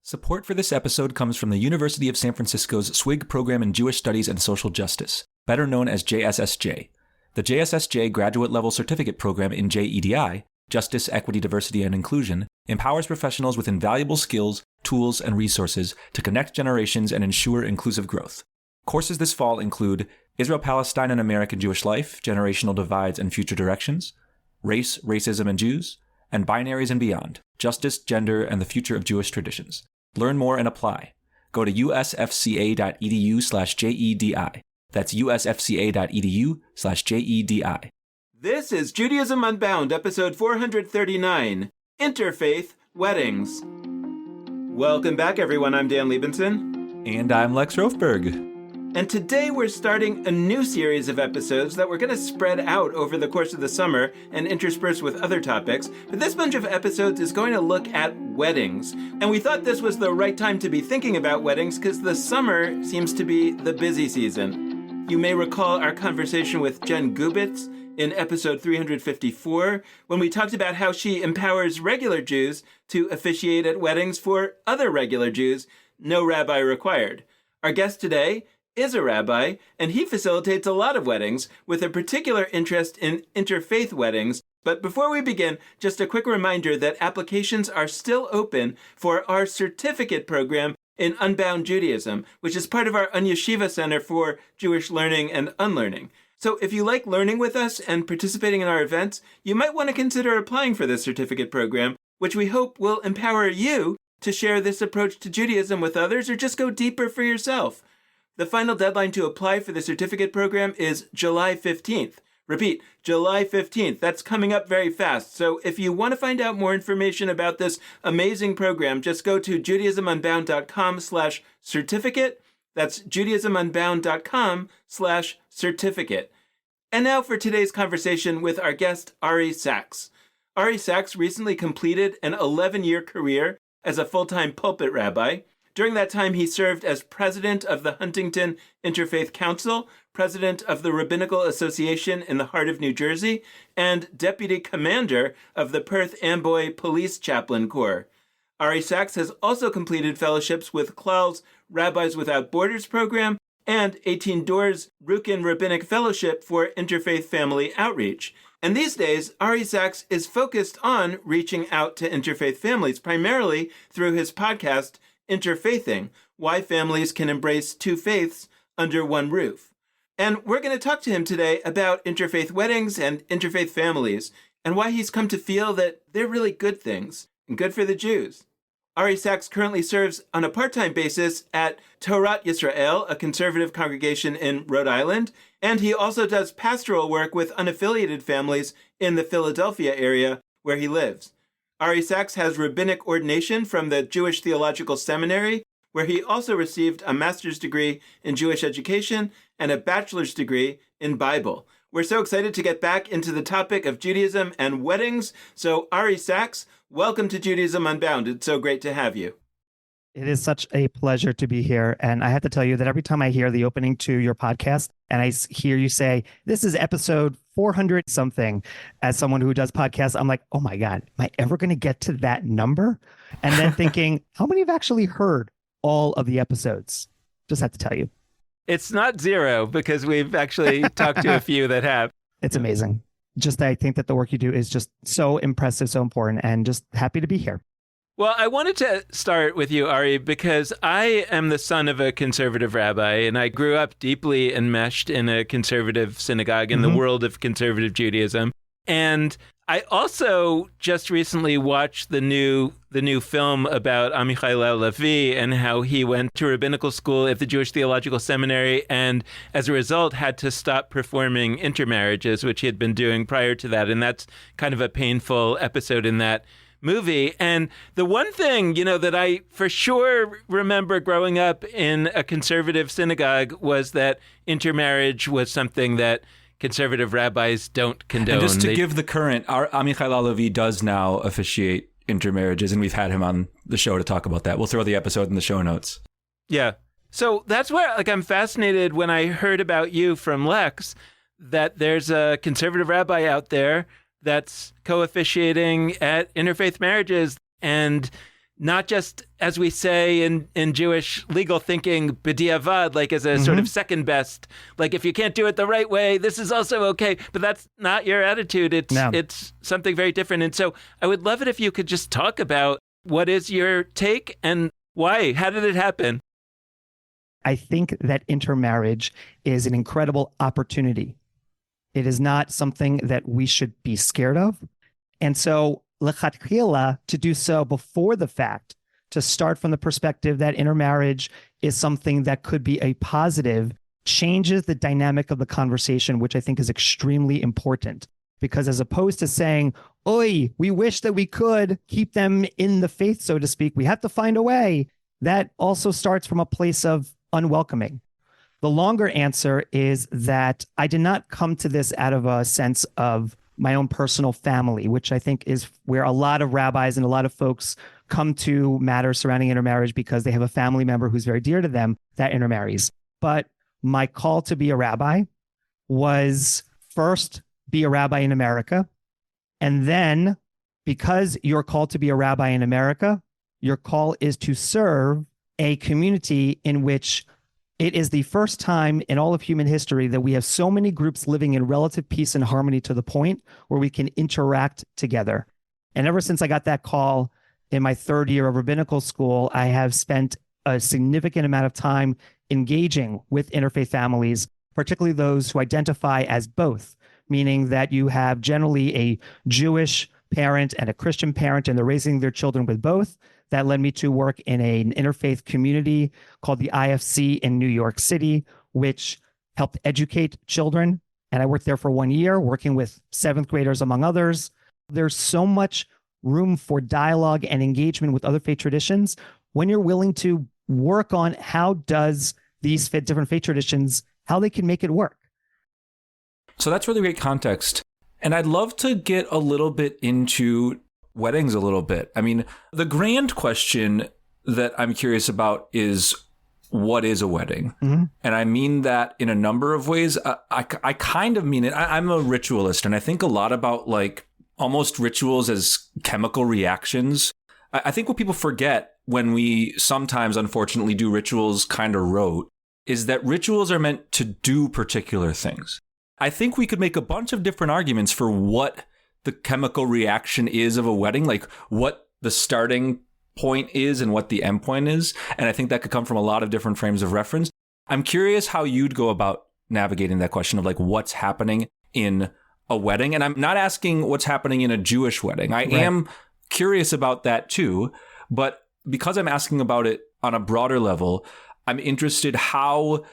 Support for this episode comes from the University of San Francisco's Swig Program in Jewish Studies and Social Justice, better known as JSSJ. The JSSJ graduate level certificate program in JEDI, Justice, Equity, Diversity, and Inclusion, empowers professionals with invaluable skills, tools, and resources to connect generations and ensure inclusive growth. Courses this fall include Israel-Palestine and American Jewish Life, Generational Divides and Future Directions, Race, Racism, and Jews, and Binaries and Beyond, Justice, Gender, and the Future of Jewish Traditions. Learn more and apply. Go to usfca.edu/JEDI. That's usfca.edu/JEDI. This is Judaism Unbound, episode 439, Interfaith Weddings. Welcome back, everyone. I'm Dan Liebenson. And I'm Lex Rofberg. And today we're starting a new series of episodes that we're going to spread out over the course of the summer and intersperse with other topics. But this bunch of episodes is going to look at weddings. And we thought this was the right time to be thinking about weddings because the summer seems to be the busy season. You may recall our conversation with Jen Gubitz in episode 354 when we talked about how she empowers regular Jews to officiate at weddings for other regular Jews, no rabbi required. Our guest today is a rabbi, and he facilitates a lot of weddings with a particular interest in interfaith weddings. But before we begin, just a quick reminder that applications are still open for our certificate program in Unbound Judaism, which is part of our Unyeshiva Center for Jewish Learning and Unlearning. So if you like learning with us and participating in our events, you might want to consider applying for this certificate program, which we hope will empower you to share this approach to Judaism with others or just go deeper for yourself. The final deadline to apply for the certificate program is July 15th. Repeat, July 15th. That's coming up very fast. So if you want to find out more information about this amazing program, just go to judaismunbound.com/certificate. That's judaismunbound.com/certificate. And now for today's conversation with our guest, Ari Sachs. Ari Sachs recently completed an 11-year career as a full-time pulpit rabbi. During that time, he served as president of the Huntington Interfaith Council, president of the Rabbinical Association in the heart of New Jersey, and deputy commander of the Perth Amboy Police Chaplain Corps. Ari Sachs has also completed fellowships with Klal's Rabbis Without Borders program and 18 Doors Rukin Rabbinic Fellowship for Interfaith Family Outreach. And these days, Ari Sachs is focused on reaching out to interfaith families, primarily through his podcast, Interfaithing, Why Families Can Embrace Two Faiths Under One Roof. And we're going to talk to him today about interfaith weddings and interfaith families, and why he's come to feel that they're really good things, and good for the Jews. Ari Sachs currently serves on a part-time basis at Torat Yisrael, a conservative congregation in Rhode Island, and he also does pastoral work with unaffiliated families in the Philadelphia area where he lives. Ari Sachs has rabbinic ordination from the Jewish Theological Seminary, where he also received a master's degree in Jewish education and a bachelor's degree in Bible. We're so excited to get back into the topic of Judaism and weddings. So Ari Sachs, welcome to Judaism Unbound. It's so great to have you. It is such a pleasure to be here. And I have to tell you that every time I hear the opening to your podcast and I hear you say, this is episode 400 something, as someone who does podcasts, I'm like, oh my God, am I ever going to get to that number? And then thinking, how many have actually heard all of the episodes? Just have to tell you. It's not zero because we've actually talked to a few that have. It's amazing. Just, I think that the work you do is just so impressive, so important, and just happy to be here. Well, I wanted to start with you, Ari, because I am the son of a conservative rabbi, and I grew up deeply enmeshed in a conservative synagogue in the world of conservative Judaism. And I also just recently watched the new film about Amichai Levi and how he went to rabbinical school at the Jewish Theological Seminary and as a result had to stop performing intermarriages, which he had been doing prior to that. And that's kind of a painful episode in that movie. And the one thing, that I for sure remember growing up in a conservative synagogue was that intermarriage was something that conservative rabbis don't condone. And just to give the current, our Amichai Levi does now officiate intermarriages, and we've had him on the show to talk about that. We'll throw the episode in the show notes. Yeah. So that's where I'm fascinated when I heard about you from Lex, that there's a conservative rabbi out there that's co-officiating at interfaith marriages. And not just, as we say in Jewish legal thinking, b'diavad, like as a sort of second best, like if you can't do it the right way, this is also okay. But that's not your attitude. It's something very different. And so I would love it if you could just talk about what is your take and why? How did it happen? I think that intermarriage is an incredible opportunity. It is not something that we should be scared of. And so lechatchila, to do so before the fact, to start from the perspective that intermarriage is something that could be a positive, changes the dynamic of the conversation, which I think is extremely important. Because as opposed to saying, oi, we wish that we could keep them in the faith, so to speak, we have to find a way, that also starts from a place of unwelcoming. The longer answer is that I did not come to this out of a sense of my own personal family, which I think is where a lot of rabbis and a lot of folks come to matters surrounding intermarriage because they have a family member who's very dear to them that intermarries. But my call to be a rabbi was first be a rabbi in America. And then because you're called to be a rabbi in America, your call is to serve a community in which it is the first time in all of human history that we have so many groups living in relative peace and harmony to the point where we can interact together. And ever since I got that call in my third year of rabbinical school, I have spent a significant amount of time engaging with interfaith families, particularly those who identify as both, meaning that you have generally a Jewish parent and a Christian parent, and they're raising their children with both. That led me to work in an interfaith community called the IFC in New York City, which helped educate children. And I worked there for 1 year, working with seventh graders, among others. There's so much room for dialogue and engagement with other faith traditions when you're willing to work on how does these different faith traditions, how they can make it work. So that's really great context. And I'd love to get a little bit into weddings a little bit. I mean, the grand question that I'm curious about is, what is a wedding? Mm-hmm. And I mean that in a number of ways. I kind of mean it. I'm a ritualist, and I think a lot about like almost rituals as chemical reactions. I think what people forget when we sometimes, unfortunately, do rituals kind of rote is that rituals are meant to do particular things. I think we could make a bunch of different arguments for what the chemical reaction is of a wedding, like what the starting point is and what the end point is. And I think that could come from a lot of different frames of reference. I'm curious how you'd go about navigating that question of like what's happening in a wedding. And I'm not asking what's happening in a Jewish wedding. I am curious about that too. But because I'm asking about it on a broader level, I'm interested how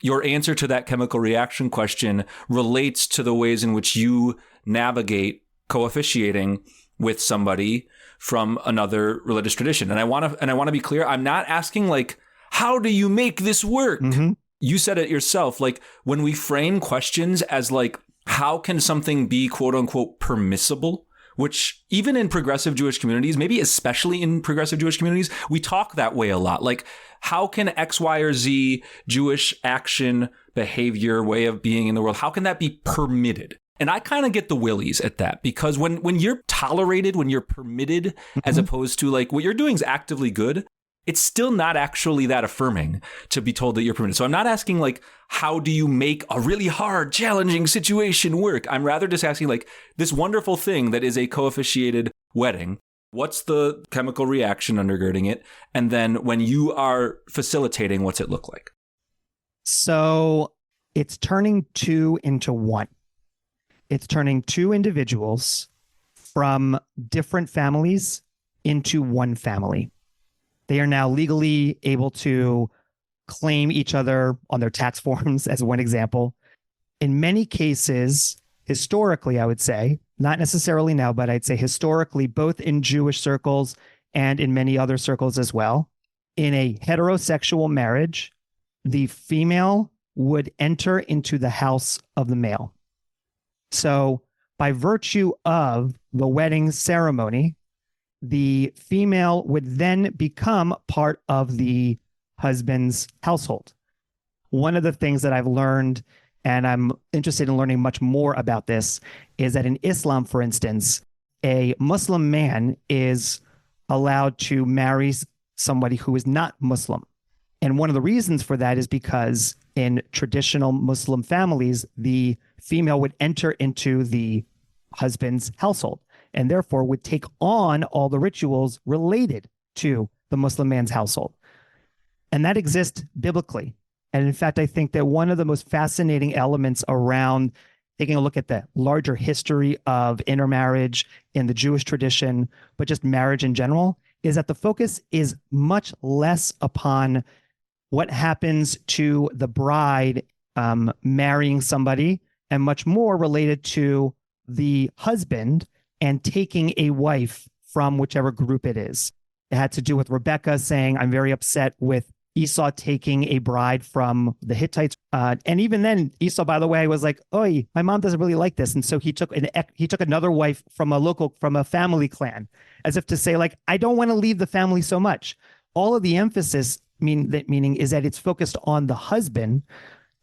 your answer to that chemical reaction question relates to the ways in which you navigate co-officiating with somebody from another religious tradition. And I want to be clear, I'm not asking like, how do you make this work? Mm-hmm. You said it yourself. Like when we frame questions as like, how can something be quote unquote permissible? Which even in progressive Jewish communities, maybe especially in progressive Jewish communities, we talk that way a lot. Like, how can X, Y, or Z Jewish action, behavior, way of being in the world, how can that be permitted? And I kind of get the willies at that, because when you're tolerated, when you're permitted, as opposed to like what you're doing is actively good, it's still not actually that affirming to be told that you're permitted. So I'm not asking like, how do you make a really hard, challenging situation work? I'm rather just asking like this wonderful thing that is a co-officiated wedding. What's the chemical reaction undergirding it? And then when you are facilitating, what's it look like? So it's turning two into one. It's turning two individuals from different families into one family. They are now legally able to claim each other on their tax forms, as one example. In many cases, historically, I would say, not necessarily now, but I'd say historically, both in Jewish circles and in many other circles as well, in a heterosexual marriage, the female would enter into the house of the male. So by virtue of the wedding ceremony, the female would then become part of the husband's household. One of the things that I've learned, and I'm interested in learning much more about this, is that in Islam, for instance, a Muslim man is allowed to marry somebody who is not Muslim. And one of the reasons for that is because in traditional Muslim families, the female would enter into the husband's household and therefore would take on all the rituals related to the Muslim man's household. And that exists biblically. And in fact, I think that one of the most fascinating elements around taking a look at the larger history of intermarriage in the Jewish tradition, but just marriage in general, is that the focus is much less upon what happens to the bride marrying somebody and much more related to the husband and taking a wife from whichever group it is. It had to do with Rebecca saying, I'm very upset with Esau taking a bride from the Hittites. And even then, Esau, by the way, was like, "Oi, my mom doesn't really like this." And so he took another wife from a family clan, as if to say, like, I don't want to leave the family so much. All of the emphasis meaning is that it's focused on the husband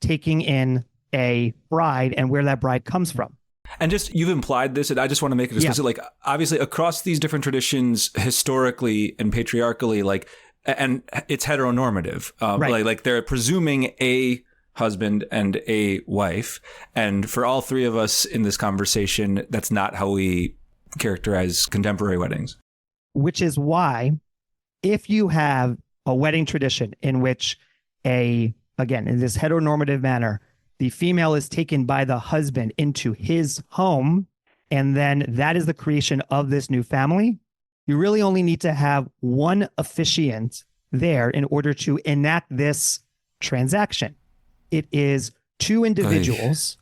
taking in a bride and where that bride comes from. And just, you've implied this, and I just want to make it explicit. Like, obviously, across these different traditions, historically and patriarchally, like, and it's heteronormative. Right. Like they're presuming a husband and a wife. And for all three of us in this conversation, that's not how we characterize contemporary weddings. Which is why, if you have a wedding tradition in which in this heteronormative manner, the female is taken by the husband into his home, and then that is the creation of this new family, you really only need to have one officiant there in order to enact this transaction. It is two individuals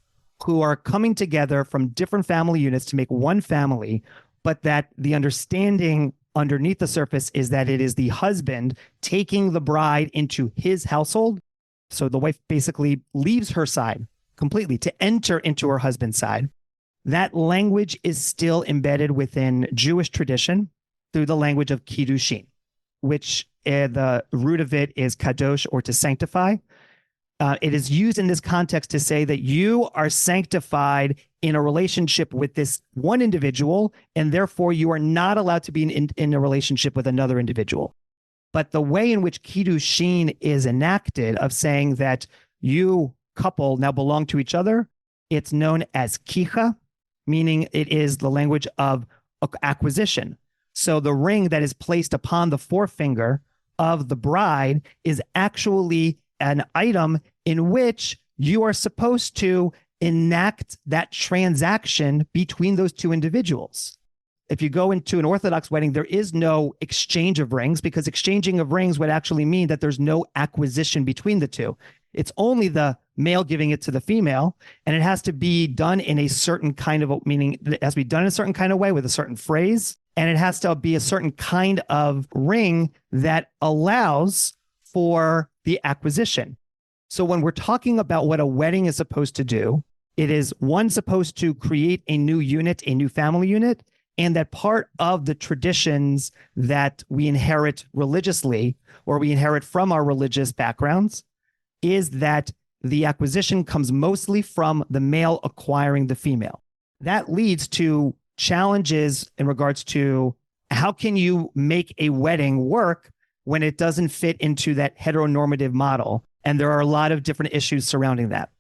who are coming together from different family units to make one family, but that the understanding underneath the surface is that it is the husband taking the bride into his household. So the wife basically leaves her side completely to enter into her husband's side. That language is still embedded within Jewish tradition through the language of kiddushin, which the root of it is kadosh, or to sanctify. It is used in this context to say that you are sanctified in a relationship with this one individual, and therefore you are not allowed to be in a relationship with another individual. But the way in which kiddushin is enacted, of saying that you couple now belong to each other, it's known as kicha, meaning it is the language of acquisition. So the ring that is placed upon the forefinger of the bride is actually an item in which you are supposed to enact that transaction between those two individuals. If you go into an Orthodox wedding, there is no exchange of rings, because exchanging of rings would actually mean that there's no acquisition between the two. It's only the male giving it to the female, and it has to be done in a certain kind of, meaning it has to be done in a certain kind of way with a certain phrase, and it has to be a certain kind of ring that allows for the acquisition. So when we're talking about what a wedding is supposed to do, it is, one, supposed to create a new unit, a new family unit, and that part of the traditions that we inherit religiously, or we inherit from our religious backgrounds, is that the acquisition comes mostly from the male acquiring the female. That leads to challenges in regards to how can you make a wedding work when it doesn't fit into that heteronormative model. And there are a lot of different issues surrounding that.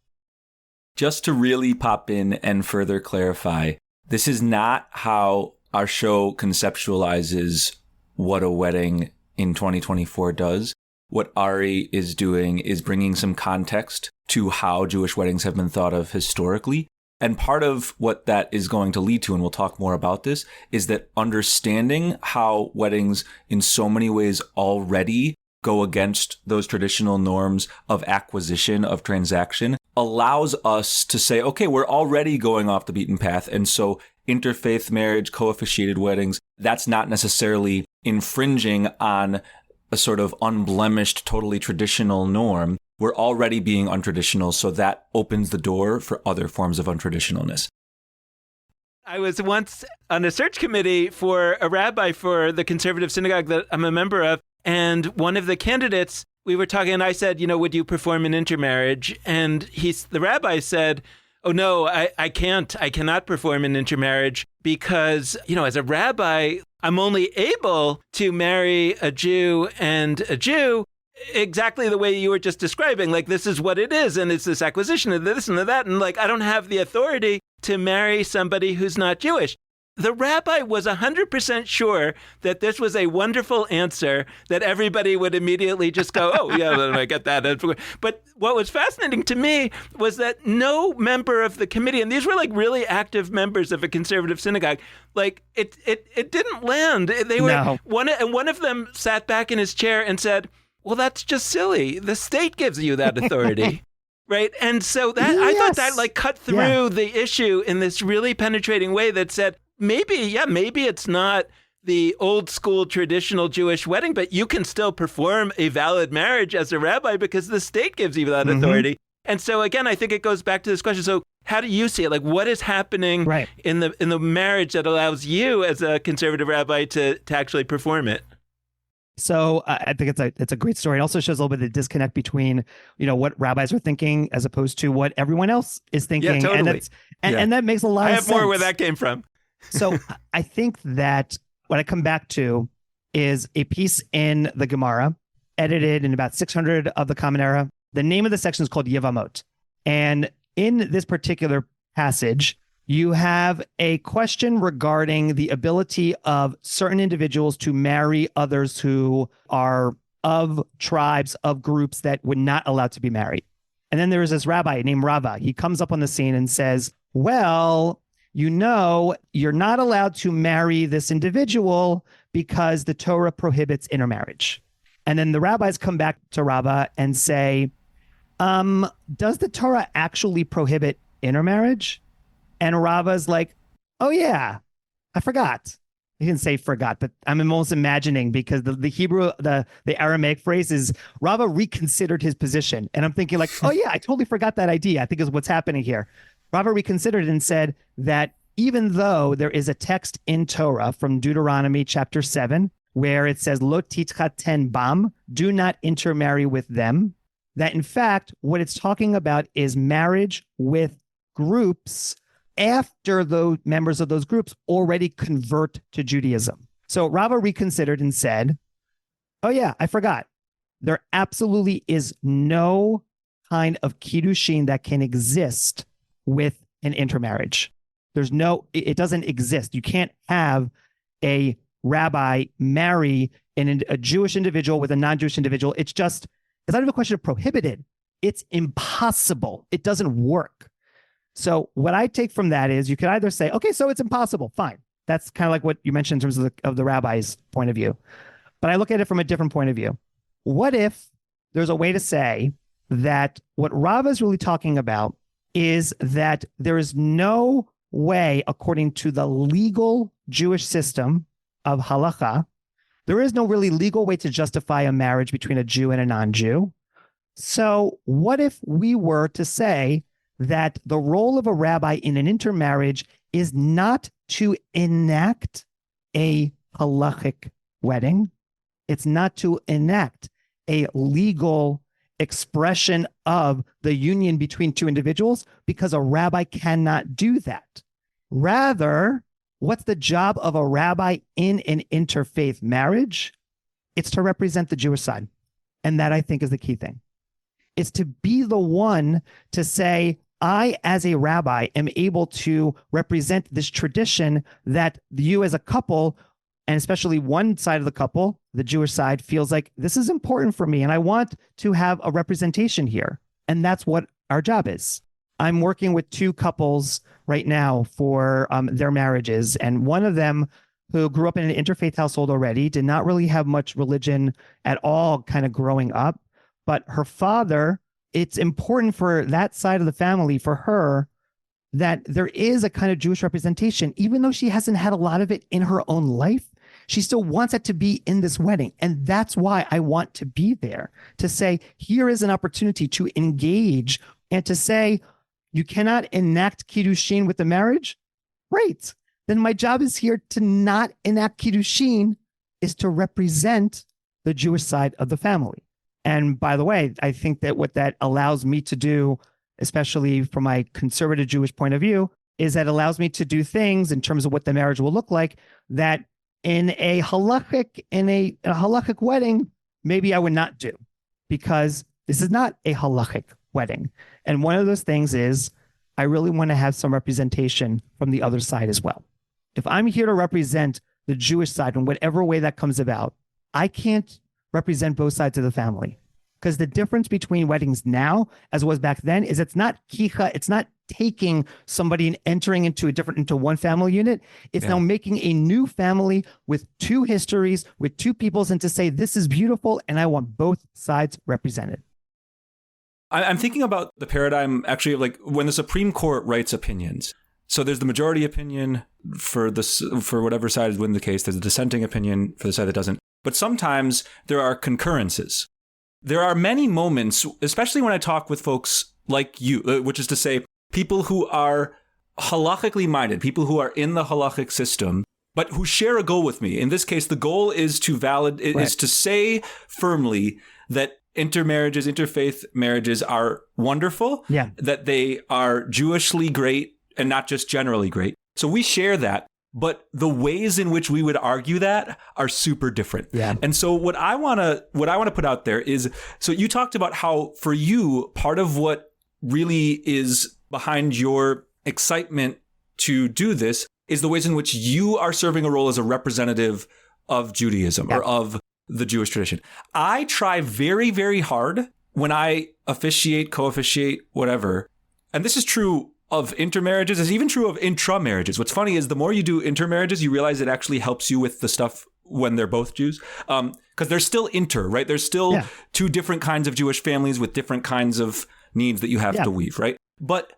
Just to really pop in and further clarify, this is not how our show conceptualizes what a wedding in 2024 does. What Ari is doing is bringing some context to how Jewish weddings have been thought of historically. And part of what that is going to lead to, and we'll talk more about this, is that understanding how weddings in so many ways already go against those traditional norms of acquisition, of transaction, allows us to say, okay, we're already going off the beaten path. And so interfaith marriage, co-officiated weddings, that's not necessarily infringing on a sort of unblemished, totally traditional norm. We're already being untraditional, so that opens the door for other forms of untraditionalness. I was once on a search committee for a rabbi for the conservative synagogue that I'm a member of, and one of the candidates, we were talking, and I said, would you perform an intermarriage? And the rabbi said, Oh, no, I can't. I cannot perform an intermarriage because, as a rabbi, I'm only able to marry a Jew and a Jew exactly the way you were just describing. Like, this is what it is, and it's this acquisition of this and of that. And like, I don't have the authority to marry somebody who's not Jewish. The rabbi was 100% sure that this was a wonderful answer that everybody would immediately just go, oh, yeah, I get that. But what was fascinating to me was that no member of the committee, and these were like really active members of a conservative synagogue, like it didn't land. They were No. one of them sat back in his chair and said, well, that's just silly. The state gives you that authority. Right. And so that I thought that like cut through the issue in this really penetrating way that said, maybe it's not the old school traditional Jewish wedding, but you can still perform a valid marriage as a rabbi because the state gives you that authority. And so, again, I think it goes back to this question. So how do you see it? Like, what is happening in the marriage that allows you as a conservative rabbi to actually perform it? So I think it's a great story. It also shows a little bit of the disconnect between, what rabbis are thinking as opposed to what everyone else is thinking. Yeah, totally. And that makes a lot of sense. I have more where that came from. So I think that what I come back to is a piece in the Gemara, edited in about 600 of the Common Era. The name of the section is called Yevamot. And in this particular passage, you have a question regarding the ability of certain individuals to marry others who are of tribes, of groups that would not allow to be married. And then there is this rabbi named Rava. He comes up on the scene and says, well, you're not allowed to marry this individual because the Torah prohibits intermarriage. And then the rabbis come back to Rava and say, does the Torah actually prohibit intermarriage? And Rava's like, oh, yeah, I forgot. He didn't say forgot, but I'm almost imagining because the Hebrew, the Aramaic phrase is Rava reconsidered his position. And I'm thinking like, oh, yeah, I totally forgot that idea. I think is what's happening here. Rava reconsidered and said that even though there is a text in Torah from Deuteronomy chapter 7, where it says, Lo titchaten bam, do not intermarry with them, that in fact, what it's talking about is marriage with groups after the members of those groups already convert to Judaism. So Rava reconsidered and said, oh yeah, I forgot. There absolutely is no kind of kiddushin that can exist with an intermarriage. It doesn't exist. You can't have a rabbi marry a Jewish individual with a non-Jewish individual. It's not even a question of prohibited. It's impossible. It doesn't work. So what I take from that is you could either say, okay, so it's impossible. Fine. That's kind of like what you mentioned in terms of the rabbi's point of view. But I look at it from a different point of view. What if there's a way to say that what Rava is really talking about is that there is no way, according to the legal Jewish system of halacha, there is no really legal way to justify a marriage between a Jew and a non-Jew. So what if we were to say that the role of a rabbi in an intermarriage is not to enact a halachic wedding. It's not to enact a legal expression of the union between two individuals, because a rabbi cannot do that. Rather, what's the job of a rabbi in an interfaith marriage? It's to represent the Jewish side. And that, I think, is the key thing. It's to be the one to say, I, as a rabbi, am able to represent this tradition that you as a couple, and especially one side of the couple, the Jewish side, feels like this is important for me and I want to have a representation here. And that's what our job is. I'm working with two couples right now for their marriages. And one of them, who grew up in an interfaith household already, did not really have much religion at all kind of growing up. But her father, it's important for that side of the family, for her, that there is a kind of Jewish representation, even though she hasn't had a lot of it in her own life. She still wants it to be in this wedding. And that's why I want to be there, to say, here is an opportunity to engage and to say, you cannot enact kiddushin with the marriage? Great. Then my job is here to not enact kiddushin, is to represent the Jewish side of the family. And by the way, I think that what that allows me to do especially from my conservative Jewish point of view, is that it allows me to do things in terms of what the marriage will look like that in a halakhic wedding, maybe I would not do, because this is not a halakhic wedding. And one of those things is I really want to have some representation from the other side as well. If I'm here to represent the Jewish side in whatever way that comes about, I can't represent both sides of the family. Because the difference between weddings now, as was back then, is it's not kicha, it's not taking somebody and entering into one family unit. It's now making a new family with two histories, with two peoples, and to say this is beautiful, and I want both sides represented. I'm thinking about the paradigm actually of like when the Supreme Court writes opinions. So there's the majority opinion for whatever side is win the case. There's a dissenting opinion for the side that doesn't. But sometimes there are concurrences. There are many moments, especially when I talk with folks like you, which is to say people who are halakhically minded, people who are in the halakhic system, but who share a goal with me. In this case, the goal is is to say firmly that interfaith marriages are wonderful, that they are Jewishly great and not just generally great. So we share that, but the ways in which we would argue that are super different. Yeah. And so what I want to put out there is, so you talked about how for you, part of what really is behind your excitement to do this is the ways in which you are serving a role as a representative of Judaism or of the Jewish tradition. I try very, very hard when I officiate, co-officiate, whatever. And this is true of intermarriages. It's even true of intramarriages. What's funny is the more you do intermarriages, you realize it actually helps you with the stuff when they're both Jews. Because there's still right? There's still two different kinds of Jewish families with different kinds of needs that you have to weave, right? But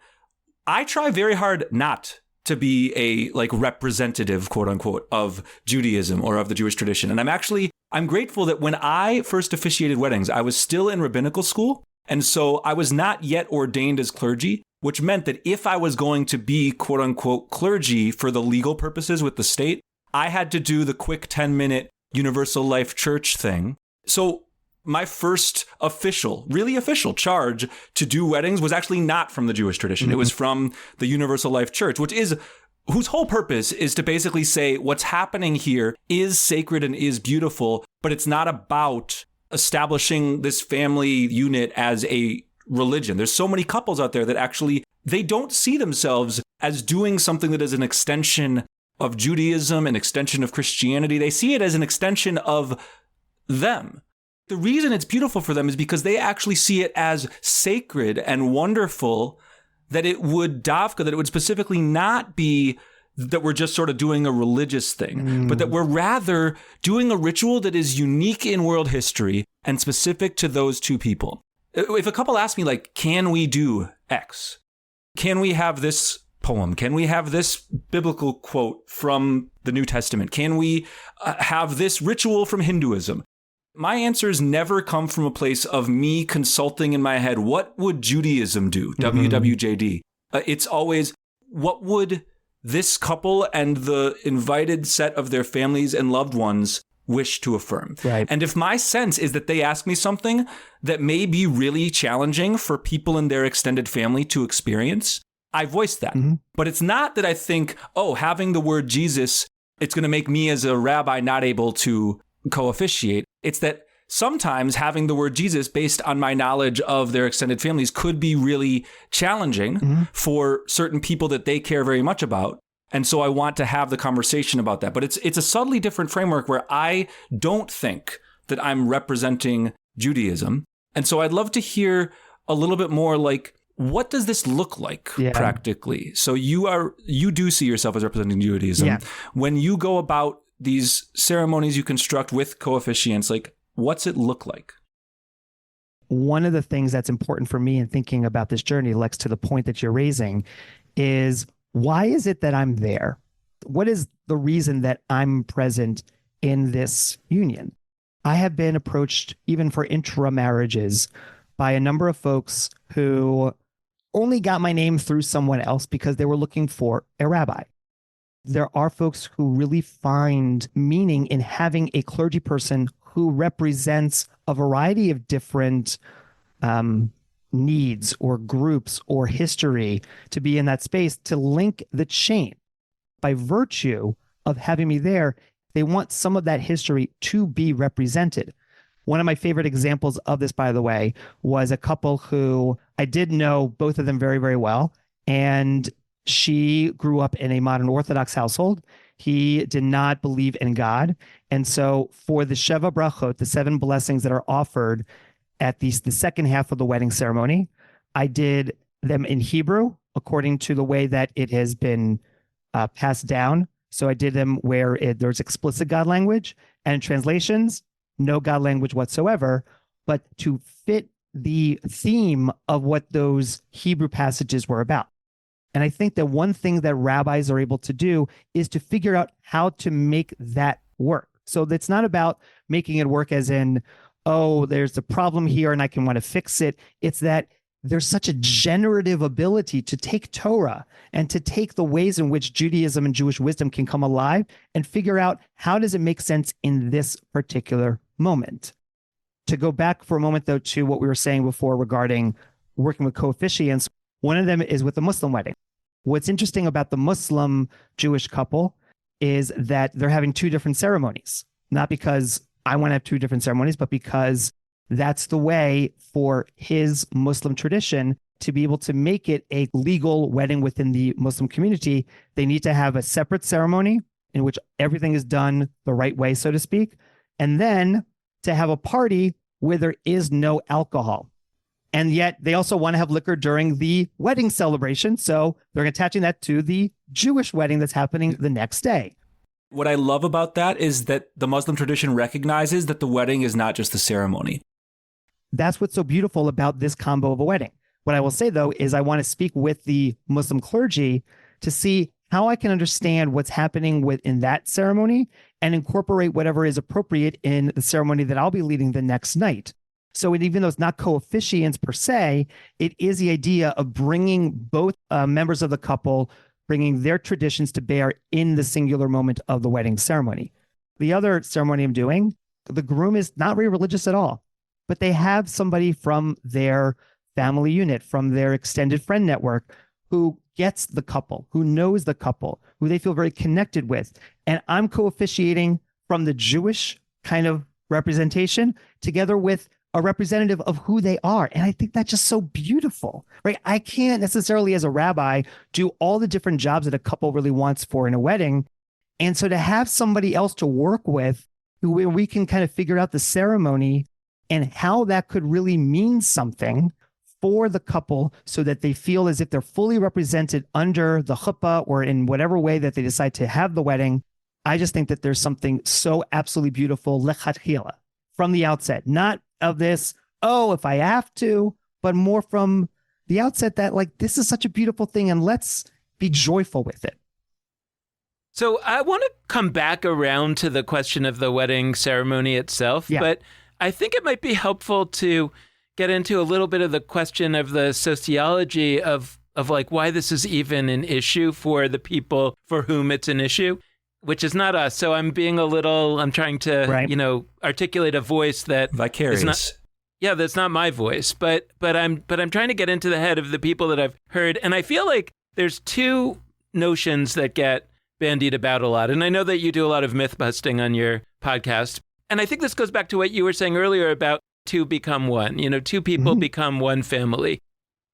I try very hard not to be a like representative, quote unquote, of Judaism or of the Jewish tradition. And I'm grateful that when I first officiated weddings, I was still in rabbinical school. And so I was not yet ordained as clergy, which meant that if I was going to be, quote unquote, clergy for the legal purposes with the state, I had to do the quick 10-minute Universal Life Church thing. So my first really official charge to do weddings was actually not from the Jewish tradition. Mm-hmm. It was from the Universal Life Church, whose whole purpose is to basically say what's happening here is sacred and is beautiful, but it's not about establishing this family unit as a religion. There's so many couples out there that actually, they don't see themselves as doing something that is an extension of Judaism, an extension of Christianity. They see it as an extension of them. The reason it's beautiful for them is because they actually see it as sacred and wonderful, that it would specifically not be that we're just sort of doing a religious thing, but that we're rather doing a ritual that is unique in world history and specific to those two people. If a couple asks me, like, can we do X? Can we have this poem? Can we have this biblical quote from the New Testament? Can we have this ritual from Hinduism? My answers never come from a place of me consulting in my head, what would Judaism do? WWJD. It's always, what would this couple and the invited set of their families and loved ones wish to affirm? Right. And if my sense is that they ask me something that may be really challenging for people in their extended family to experience, I voice that. Mm-hmm. But it's not that I think, having the word Jesus, it's going to make me as a rabbi not able to co-officiate. It's that sometimes having the word Jesus based on my knowledge of their extended families could be really challenging for certain people that they care very much about. And so I want to have the conversation about that. But it's a subtly different framework where I don't think that I'm representing Judaism. And so I'd love to hear a little bit more like, what does this look like practically? So you do see yourself as representing Judaism. Yeah. When you go about these ceremonies you construct with co-officiants, like, what's it look like? One of the things that's important for me in thinking about this journey, Lex, to the point that you're raising, is why is it that I'm there? What is the reason that I'm present in this union? I have been approached, even for intra-marriages, by a number of folks who only got my name through someone else because they were looking for a rabbi. There are folks who really find meaning in having a clergy person who represents a variety of different needs or groups or history to be in that space to link the chain. By virtue of having me there, they want some of that history to be represented. One of my favorite examples of this, by the way, was a couple who I did know both of them very, very well. And she grew up in a modern Orthodox household. He did not believe in God. And so for the Sheva Brachot, the 7 blessings that are offered at the second half of the wedding ceremony, I did them in Hebrew according to the way that it has been passed down. So I did them where there's explicit God language, and translations, no God language whatsoever, but to fit the theme of what those Hebrew passages were about. And I think that one thing that rabbis are able to do is to figure out how to make that work. So it's not about making it work as in, oh, there's a problem here and I can want to fix it. It's that there's such a generative ability to take Torah and to take the ways in which Judaism and Jewish wisdom can come alive and figure out how does it make sense in this particular moment. To go back for a moment, though, to what we were saying before regarding working with co-officiants, one of them is with the Muslim wedding. What's interesting about the Muslim Jewish couple is that they're having 2 different ceremonies, not because I want to have 2 different ceremonies, but because that's the way for his Muslim tradition to be able to make it a legal wedding within the Muslim community. They need to have a separate ceremony in which everything is done the right way, so to speak, and then to have a party where there is no alcohol. And yet they also want to have liquor during the wedding celebration. So they're attaching that to the Jewish wedding that's happening the next day. What I love about that is that the Muslim tradition recognizes that the wedding is not just the ceremony. That's what's so beautiful about this combo of a wedding. What I will say, though, is I want to speak with the Muslim clergy to see how I can understand what's happening within that ceremony and incorporate whatever is appropriate in the ceremony that I'll be leading the next night. So even though it's not co-officiants per se, it is the idea of bringing both members of the couple, bringing their traditions to bear in the singular moment of the wedding ceremony. The other ceremony I'm doing, the groom is not very religious at all, but they have somebody from their family unit, from their extended friend network, who gets the couple, who knows the couple, who they feel very connected with. And I'm co-officiating from the Jewish kind of representation together with a representative of who they are. And I think that's just so beautiful, right? I can't necessarily, as a rabbi, do all the different jobs that a couple really wants for in a wedding. And so to have somebody else to work with where we can kind of figure out the ceremony and how that could really mean something for the couple so that they feel as if they're fully represented under the chuppah or in whatever way that they decide to have the wedding. I just think that there's something so absolutely beautiful lechatchila from the outset, not of this, oh, if I have to, but more from the outset that like, this is such a beautiful thing and let's be joyful with it. So I want to come back around to the question of the wedding ceremony itself, but I think it might be helpful to get into a little bit of the question of the sociology of like why this is even an issue for the people for whom it's an issue, which is not us. So I'm trying to, articulate a voice that vicarious. That's not my voice, but I'm trying to get into the head of the people that I've heard. And I feel like there's 2 notions that get bandied about a lot. And I know that you do a lot of myth busting on your podcast. And I think this goes back to what you were saying earlier about 2 become one, 2 people become one family.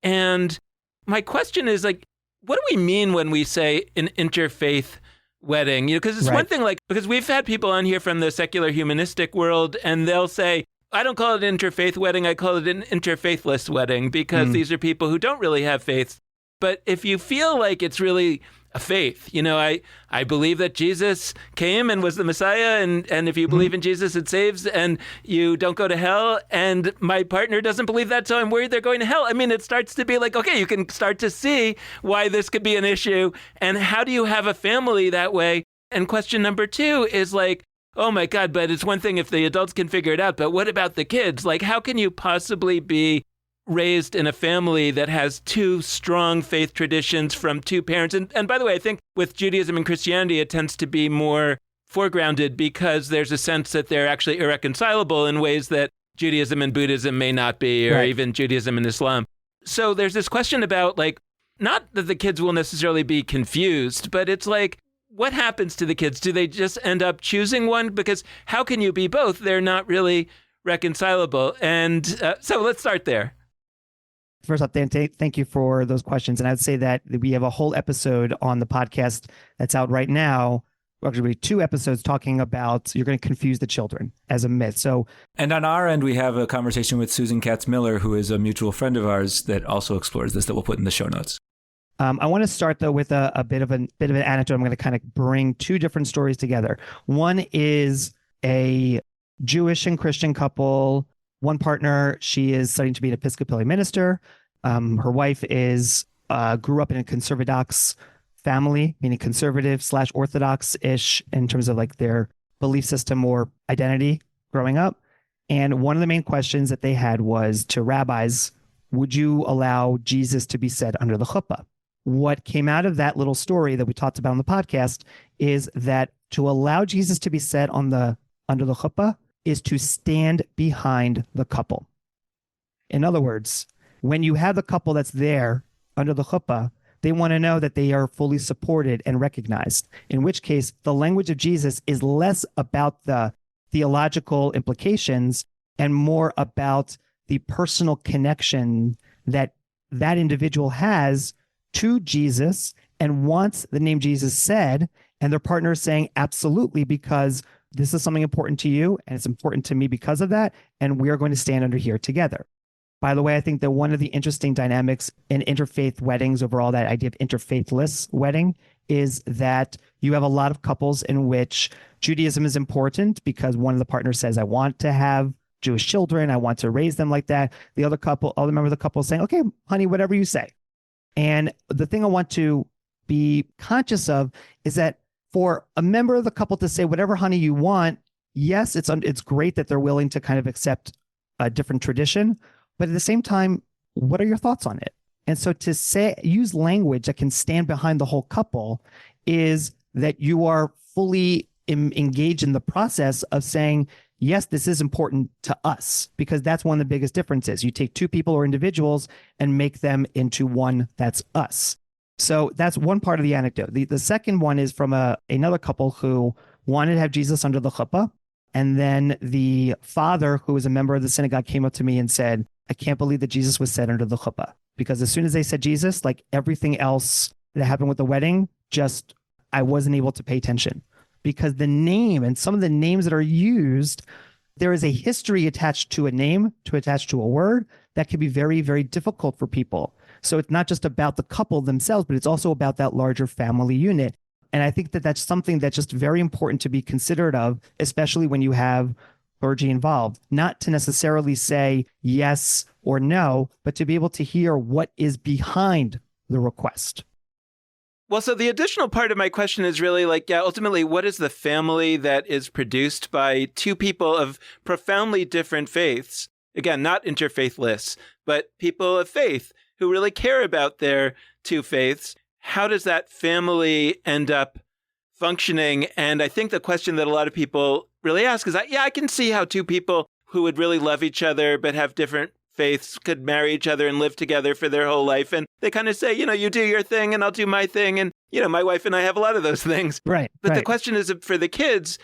And my question is like, what do we mean when we say an interfaith wedding? Because it's one thing because we've had people on here from the secular humanistic world and they'll say, I don't call it an interfaith wedding, I call it an interfaithless wedding because these are people who don't really have faith. But if you feel like it's really a faith, I believe that Jesus came and was the Messiah, and if you believe in Jesus, it saves, and you don't go to hell, and my partner doesn't believe that, so I'm worried they're going to hell. I mean, it starts to be like, okay, you can start to see why this could be an issue, and how do you have a family that way? And question number 2 is like, oh my God, but it's one thing if the adults can figure it out, but what about the kids? Like, how can you possibly be raised in a family that has 2 strong faith traditions from 2 parents? And by the way, I think with Judaism and Christianity, it tends to be more foregrounded because there's a sense that they're actually irreconcilable in ways that Judaism and Buddhism may not be, or even Judaism and Islam. So there's this question about like, not that the kids will necessarily be confused, but it's like, what happens to the kids? Do they just end up choosing one? Because how can you be both? They're not really reconcilable. And so let's start there. First off, Dan, thank you for those questions. And I'd say that we have a whole episode on the podcast that's out right now. Actually, 2 episodes talking about you're going to confuse the children as a myth. So, and on our end, we have a conversation with Susan Katz-Miller, who is a mutual friend of ours that also explores this, that we'll put in the show notes. I want to start though with a bit of an anecdote. I'm going to kind of bring 2 different stories together. One is a Jewish and Christian couple. One partner, she is studying to be an Episcopalian minister. Her wife grew up in a conservadox family, meaning conservative / Orthodox-ish in terms of like their belief system or identity growing up. And one of the main questions that they had was to rabbis, would you allow Jesus to be said under the chuppah? What came out of that little story that we talked about on the podcast is that to allow Jesus to be said under the chuppah is to stand behind the couple. In other words, when you have the couple that's there under the chuppah, they want to know that they are fully supported and recognized, in which case the language of Jesus is less about the theological implications and more about the personal connection that that individual has to Jesus and wants the name Jesus said, and their partner is saying, absolutely, because this is something important to you and it's important to me because of that, and we are going to stand under here together. By the way, I think that one of the interesting dynamics in interfaith weddings, overall, that idea of interfaithless wedding, is that you have a lot of couples in which Judaism is important because one of the partners says, I want to have Jewish children, I want to raise them like that. The other member of the couple is saying, okay, honey, whatever you say. And the thing I want to be conscious of is that for a member of the couple to say whatever honey you want, yes, it's great that they're willing to kind of accept a different tradition, but at the same time, what are your thoughts on it? And so to use language that can stand behind the whole couple is that you are fully engaged in the process of saying, yes, this is important to us, because that's one of the biggest differences. You take 2 people or individuals and make them into one that's us. So that's one part of the anecdote. The second one is from another couple who wanted to have Jesus under the chuppah. And then the father, who was a member of the synagogue, came up to me and said, I can't believe that Jesus was said under the chuppah. Because as soon as they said Jesus, like everything else that happened with the wedding, I wasn't able to pay attention. Because the name and some of the names that are used, there is a history attached to a name, attached to a word that can be very, very difficult for people. So it's not just about the couple themselves, but it's also about that larger family unit. And I think that that's something that's just very important to be considerate of, especially when you have clergy involved, not to necessarily say yes or no, but to be able to hear what is behind the request. Well, so the additional part of my question is really like, ultimately, what is the family that is produced by 2 people of profoundly different faiths? Again, not interfaithless, but people of faith who really care about their 2 faiths. How does that family end up functioning? And I think the question that a lot of people really ask is, I can see how 2 people who would really love each other but have different faiths could marry each other and live together for their whole life. And they kind of say, you do your thing and I'll do my thing. And, my wife and I have a lot of those things. Right. But the question is for the kids,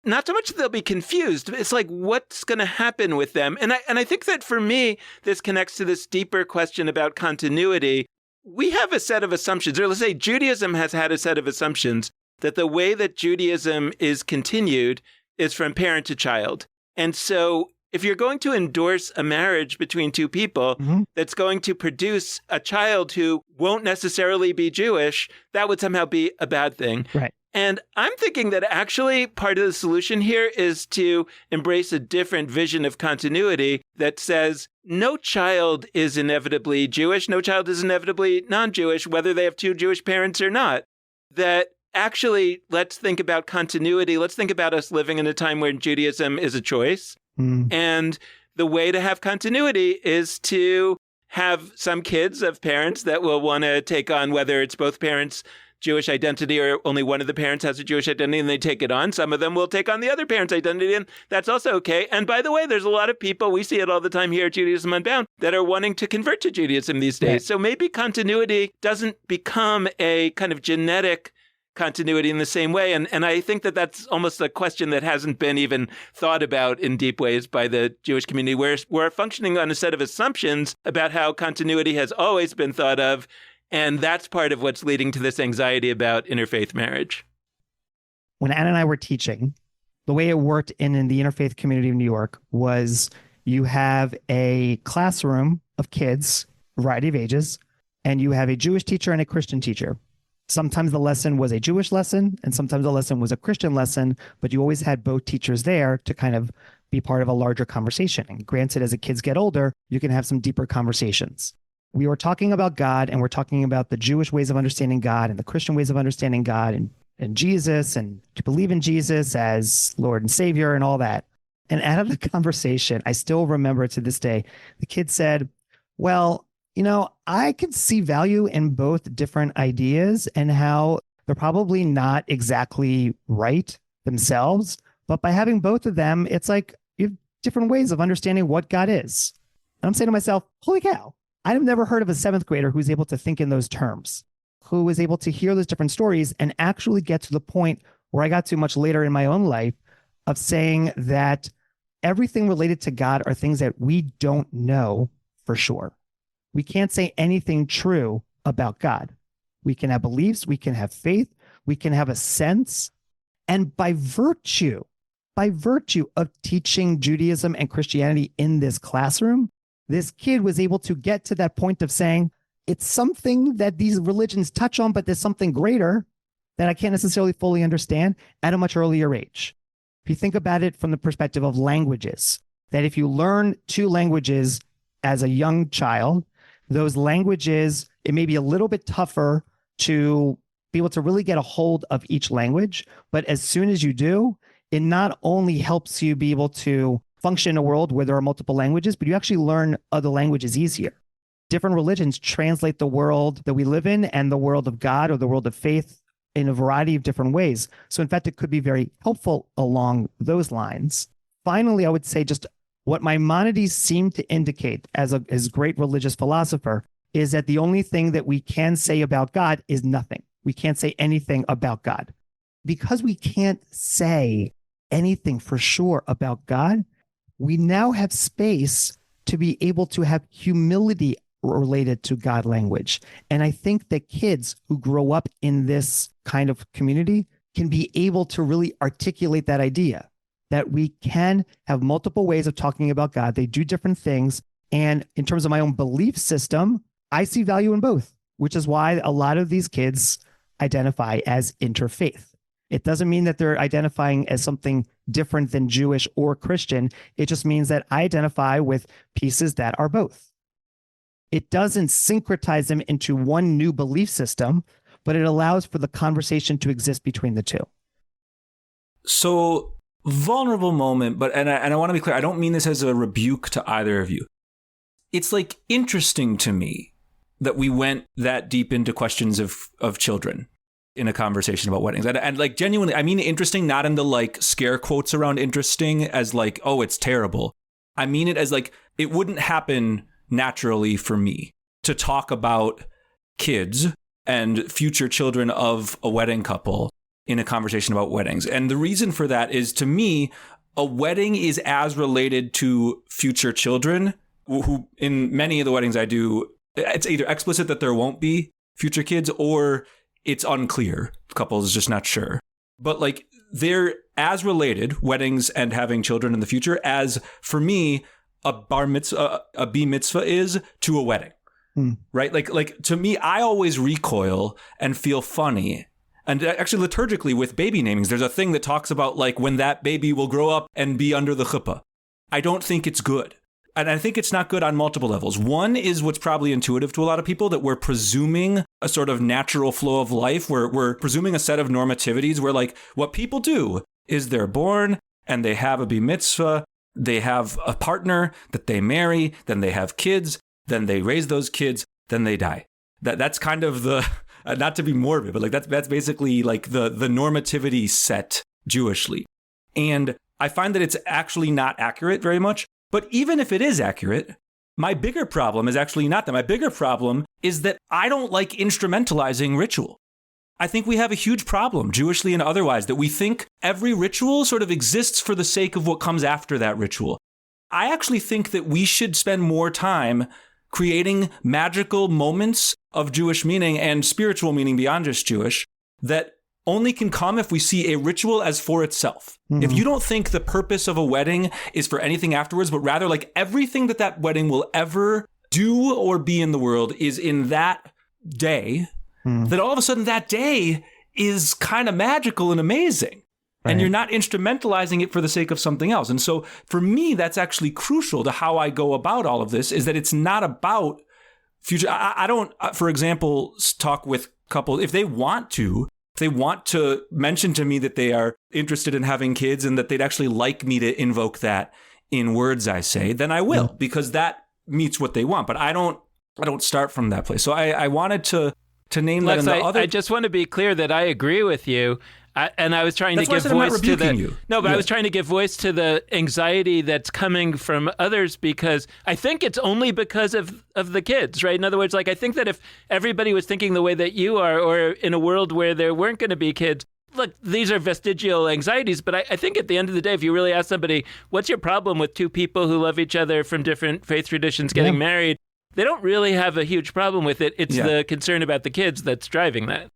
not so much that they'll be confused. It's like, what's going to happen with them? And I think that for me, this connects to this deeper question about continuity. We have a set of assumptions, or let's say Judaism has had a set of assumptions that the way that Judaism is continued is from parent to child. And so if you're going to endorse a marriage between 2 people that's going to produce a child who won't necessarily be Jewish, that would somehow be a bad thing. Right. And I'm thinking that actually part of the solution here is to embrace a different vision of continuity that says no child is inevitably Jewish, no child is inevitably non-Jewish, whether they have 2 Jewish parents or not. That actually, let's think about continuity. Let's think about us living in a time where Judaism is a choice. And the way to have continuity is to have some kids of parents that will want to take on, whether it's both parents Jewish identity, or only one of the parents has a Jewish identity and they take it on. Some of them will take on the other parent's identity, and that's also okay. And by the way, there's a lot of people, we see it all the time here at Judaism Unbound, that are wanting to convert to Judaism these days. Right. So maybe continuity doesn't become a kind of genetic continuity in the same way. And I think that that's almost a question that hasn't been even thought about in deep ways by the Jewish community, where we're functioning on a set of assumptions about how continuity has always been thought of. And that's part of what's leading to this anxiety about interfaith marriage. When Anna and I were teaching, the way it worked in the interfaith community of New York was you have a classroom of kids, a variety of ages, and you have a Jewish teacher and a Christian teacher. Sometimes the lesson was a Jewish lesson and sometimes the lesson was a Christian lesson, but you always had both teachers there to kind of be part of a larger conversation. And granted, as the kids get older, you can have some deeper conversations. We were talking about God, and we're talking about the Jewish ways of understanding God and the Christian ways of understanding God, and Jesus, and to believe in Jesus as Lord and Savior and all that. And out of the conversation, I still remember to this day, the kid said, well, I can see value in both different ideas and how they're probably not exactly right themselves. But by having both of them, it's like you have different ways of understanding what God is. And I'm saying to myself, holy cow, I've never heard of a seventh grader who's able to think in those terms, who is able to hear those different stories and actually get to the point where I got to much later in my own life of saying that everything related to God are things that we don't know for sure. We can't say anything true about God. We can have beliefs, we can have faith, we can have a sense. And by virtue of teaching Judaism and Christianity in this classroom, this kid was able to get to that point of saying, it's something that these religions touch on, but there's something greater that I can't necessarily fully understand at a much earlier age. If you think about it from the perspective of languages, that if you learn 2 languages as a young child, those languages, it may be a little bit tougher to be able to really get a hold of each language. But as soon as you do, it not only helps you be able to function in a world where there are multiple languages, but you actually learn other languages easier. Different religions translate the world that we live in and the world of God or the world of faith in a variety of different ways. So in fact, it could be very helpful along those lines. Finally, I would say just what Maimonides seemed to indicate as a great religious philosopher is that the only thing that we can say about God is nothing. We can't say anything about God. Because we can't say anything for sure about God, we now have space to be able to have humility related to God language. And I think that kids who grow up in this kind of community can be able to really articulate that idea, that we can have multiple ways of talking about God. They do different things. And in terms of my own belief system, I see value in both, which is why a lot of these kids identify as interfaith. It doesn't mean that they're identifying as something different than Jewish or Christian. It just means that I identify with pieces that are both. It doesn't syncretize them into one new belief system, but it allows for the conversation to exist between the two. So, vulnerable moment, but and I want to be clear, I don't mean this as a rebuke to either of you. It's like interesting to me that we went that deep into questions of children in a conversation about weddings. And like genuinely, I mean interesting, not in the like scare quotes around interesting as like, oh, it's terrible. I mean it as like, it wouldn't happen naturally for me to talk about kids and future children of a wedding couple in a conversation about weddings. And the reason for that is, to me, a wedding is as related to future children who in many of the weddings I do, it's either explicit that there won't be future kids or it's unclear. The couple is just not sure. But like they're as related, weddings and having children in the future, as for me, a bar mitzvah, a b mitzvah is to a wedding. Right? Like to me, I always recoil and feel funny. And actually liturgically with baby namings, there's a thing that talks about like when that baby will grow up and be under the chuppah. I don't think it's good. And I think it's not good on multiple levels. One is what's probably intuitive to a lot of people, that we're presuming a sort of natural flow of life. We're presuming a set of normativities where like what people do is they're born and they have a bar mitzvah, they have a partner that they marry, then they have kids, then they raise those kids, then they die. That's kind of the not to be morbid, but like that's basically like the normativity set Jewishly. And I find that it's actually not accurate very much. But even if it is accurate, my bigger problem is actually not that. My bigger problem is that I don't like instrumentalizing ritual. I think we have a huge problem, Jewishly and otherwise, that we think every ritual sort of exists for the sake of what comes after that ritual. I actually think that we should spend more time creating magical moments of Jewish meaning and spiritual meaning beyond just Jewish that only can come if we see a ritual as for itself. Mm-hmm. If you don't think the purpose of a wedding is for anything afterwards, but rather like everything that wedding will ever do or be in the world is in that day, that all of a sudden that day is kind of magical and amazing. Right. And you're not instrumentalizing it for the sake of something else. And so for me, that's actually crucial to how I go about all of this, is that it's not about future. I don't, for example, talk with couples if they want to mention to me that they are interested in having kids and that they'd actually like me to invoke that in words I say, then I will, because that meets what they want. But I don't start from that place. So I wanted to name Lex, that in the other. I just want to be clear that I agree with you. I was trying to give voice to the I was trying to give voice to the anxiety that's coming from others, because I think it's only because of the kids, right? In other words, like I think that if everybody was thinking the way that you are, or in a world where there weren't going to be kids, look, these are vestigial anxieties, but I think at the end of the day, if you really ask somebody, what's your problem with two people who love each other from different faith traditions getting married? They don't really have a huge problem with it. It's the concern about the kids that's driving that.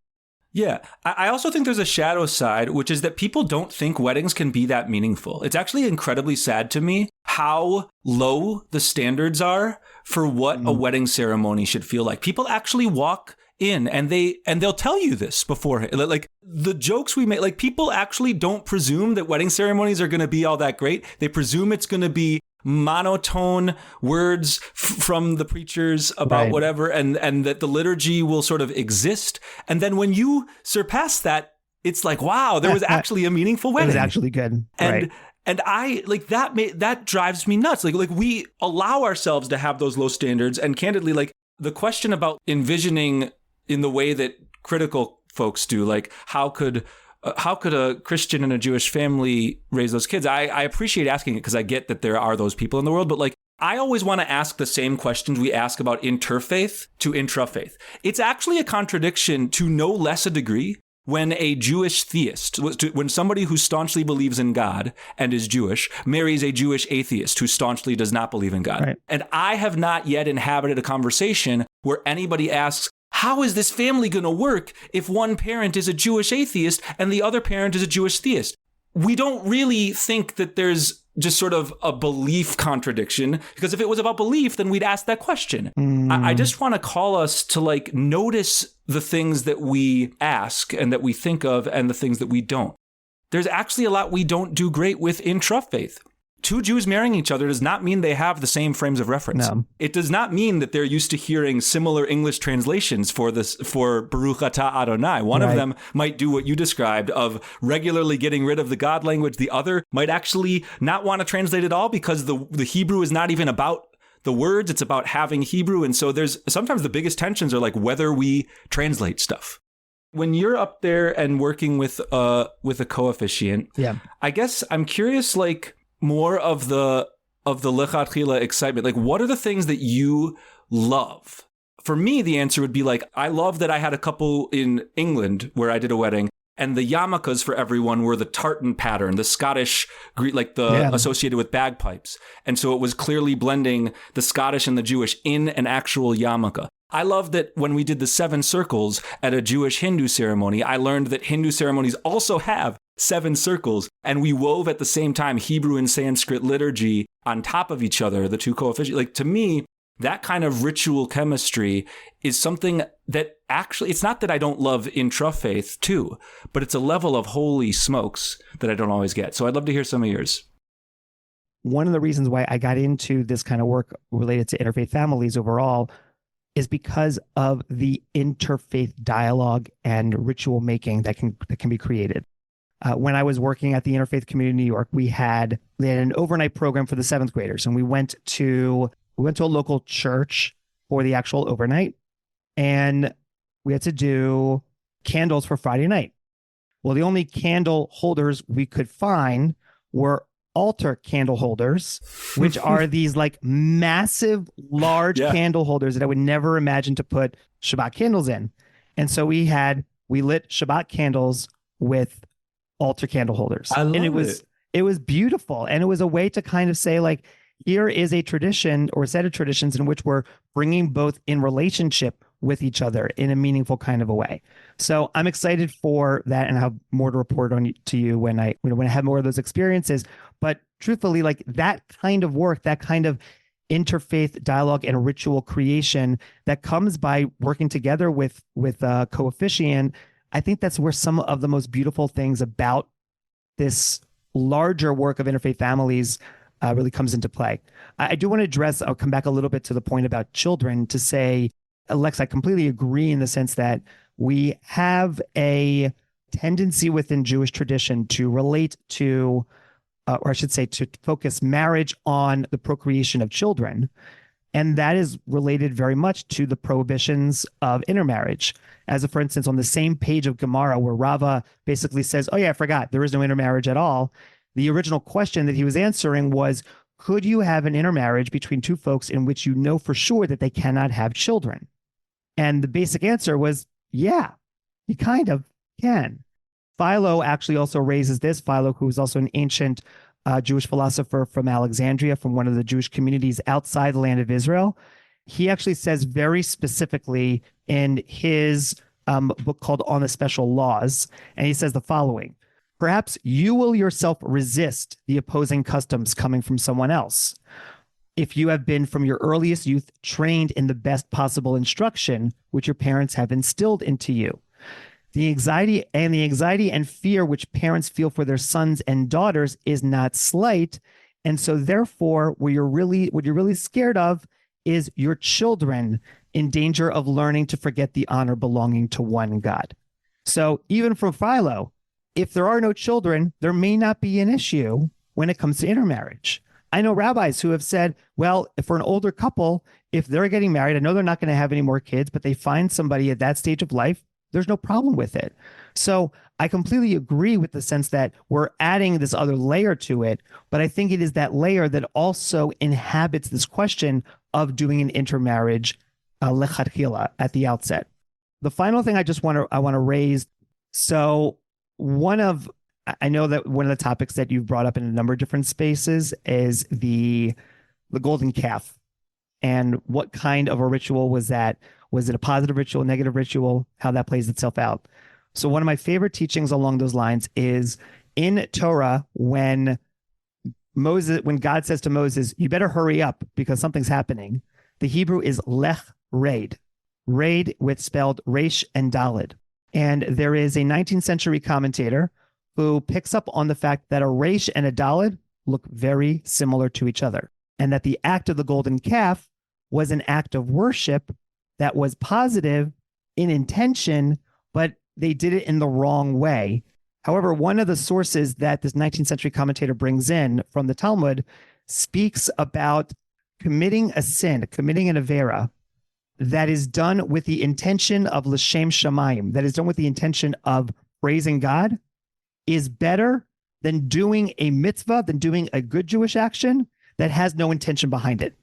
Yeah. I also think there's a shadow side, which is that people don't think weddings can be that meaningful. It's actually incredibly sad to me how low the standards are for what a wedding ceremony should feel like. People actually walk in and they'll tell you this beforehand. Like the jokes we make, like people actually don't presume that wedding ceremonies are going to be all that great. They presume it's going to be monotone words from the preachers about whatever, and that the liturgy will sort of exist. And then when you surpass that, it's like, wow, there was actually a meaningful wedding. It was actually good. And I like that drives me nuts. Like we allow ourselves to have those low standards. And candidly, like the question about envisioning in the way that critical folks do, like how could a Christian and a Jewish family raise those kids? I appreciate asking it because I get that there are those people in the world, but like I always want to ask the same questions we ask about interfaith to intrafaith. It's actually a contradiction to no less a degree when a Jewish theist, when somebody who staunchly believes in God and is Jewish marries a Jewish atheist who staunchly does not believe in God. Right. And I have not yet inhabited a conversation where anybody asks, how is this family going to work if one parent is a Jewish atheist and the other parent is a Jewish theist? We don't really think that there's just sort of a belief contradiction, because if it was about belief, then we'd ask that question. I just want to call us to like notice the things that we ask and that we think of and the things that we don't. There's actually a lot we don't do great with intrafaith. Two Jews marrying each other does not mean they have the same frames of reference. No. It does not mean that they're used to hearing similar English translations for Baruch Atah Adonai. One of them might do what you described of regularly getting rid of the God language. The other might actually not want to translate at all because the Hebrew is not even about the words. It's about having Hebrew. And so there's sometimes the biggest tensions are like whether we translate stuff. When you're up there and working with a co-officiant, I guess I'm curious, like, more of the lechatchila excitement. Like, what are the things that you love? For me, the answer would be like, I love that I had a couple in England where I did a wedding, and the yarmulkes for everyone were the tartan pattern, the Scottish, like associated with bagpipes. And so it was clearly blending the Scottish and the Jewish in an actual yarmulke. I love that when we did the 7 circles at a Jewish Hindu ceremony, I learned that Hindu ceremonies also have 7 circles, and we wove at the same time Hebrew and Sanskrit liturgy on top of each other, the two co-officiants. Like, to me, that kind of ritual chemistry is something that actually, it's not that I don't love intrafaith too, but it's a level of holy smokes that I don't always get. So I'd love to hear some of yours. One of the reasons why I got into this kind of work related to interfaith families overall is because of the interfaith dialogue and ritual making that can be created. When I was working at the Interfaith Community in New York, we had an overnight program for the 7th graders, and we went to a local church for the actual overnight, and we had to do candles for Friday night. Well, the only candle holders we could find were altar candle holders, which are these like massive, large candle holders that I would never imagine to put Shabbat candles in. And so we lit Shabbat candles with altar candle holders. I love it was beautiful. And it was a way to kind of say, like, here is a tradition or a set of traditions in which we're bringing both in relationship with each other in a meaningful kind of a way. So I'm excited for that, and I have more to report on to you when I have more of those experiences. But truthfully, like that kind of work, that kind of interfaith dialogue and ritual creation that comes by working together with co-officiant, I think that's where some of the most beautiful things about this larger work of interfaith families really comes into play. I do want to I'll come back a little bit to the point about children to say, Lex, I completely agree in the sense that we have a tendency within Jewish tradition to relate to, or I should say, to focus marriage on the procreation of children. And that is related very much to the prohibitions of intermarriage. As for instance, on the same page of Gemara where Rava basically says, oh yeah, I forgot, there is no intermarriage at all. The original question that he was answering was, could you have an intermarriage between two folks in which you know for sure that they cannot have children? And the basic answer was, yeah, you kind of can. Philo actually also raises this. Philo, who is also an ancient Jewish philosopher from Alexandria, from one of the Jewish communities outside the land of Israel, he actually says very specifically in his book called On the Special Laws, and he says the following: perhaps you will yourself resist the opposing customs coming from someone else, if you have been from your earliest youth trained in the best possible instruction which your parents have instilled into you. The anxiety and fear which parents feel for their sons and daughters is not slight. And so therefore, what you're really scared of is your children in danger of learning to forget the honor belonging to one God. So even from Philo, if there are no children, there may not be an issue when it comes to intermarriage. I know rabbis who have said, well, for an older couple, if they're getting married, I know they're not going to have any more kids, but they find somebody at that stage of life, there's no problem with it. So I completely agree with the sense that we're adding this other layer to it, but I think it is that layer that also inhabits this question of doing an intermarriage lechatchila at the outset. The final thing I want to raise. So I know that one of the topics that you've brought up in a number of different spaces is the golden calf, and what kind of a ritual was that? Was it a positive ritual, negative ritual, how that plays itself out? So one of my favorite teachings along those lines is in Torah, when God says to Moses, you better hurry up because something's happening. The Hebrew is lech raid with spelled resh and daled. And there is a 19th century commentator who picks up on the fact that a resh and a daled look very similar to each other, and that the act of the golden calf was an act of worship that was positive in intention, but they did it in the wrong way. However, one of the sources that this 19th century commentator brings in from the Talmud speaks about committing a sin, committing an avera, that is done with the intention of l'shem shamayim, that is done with the intention of praising God, is better than doing a mitzvah, than doing a good Jewish action that has no intention behind it.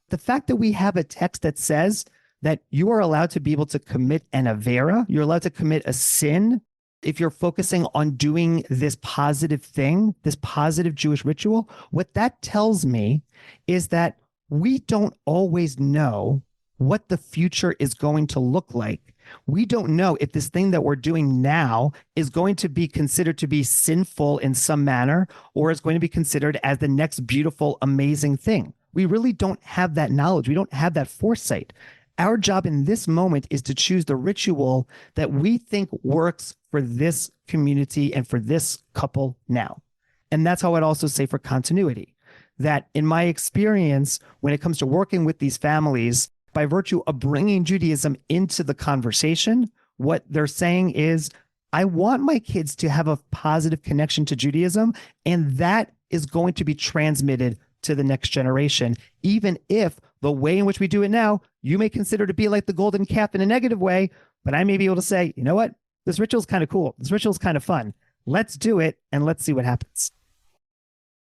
The fact that we have a text that says that you are allowed to be able to commit an avera, you're allowed to commit a sin if you're focusing on doing this positive thing, this positive Jewish ritual. What that tells me is that we don't always know what the future is going to look like. We don't know if this thing that we're doing now is going to be considered to be sinful in some manner, or is going to be considered as the next beautiful, amazing thing. We really don't have that knowledge. We don't have that foresight. Our job in this moment is to choose the ritual that we think works for this community and for this couple now. And that's how I'd also say for continuity, that in my experience, when it comes to working with these families, by virtue of bringing Judaism into the conversation, what they're saying is, I want my kids to have a positive connection to Judaism, and that is going to be transmitted to the next generation, even if the way in which we do it now, you may consider to be like the golden calf in a negative way, but I may be able to say, you know what? This ritual is kind of cool. This ritual is kind of fun. Let's do it and let's see what happens.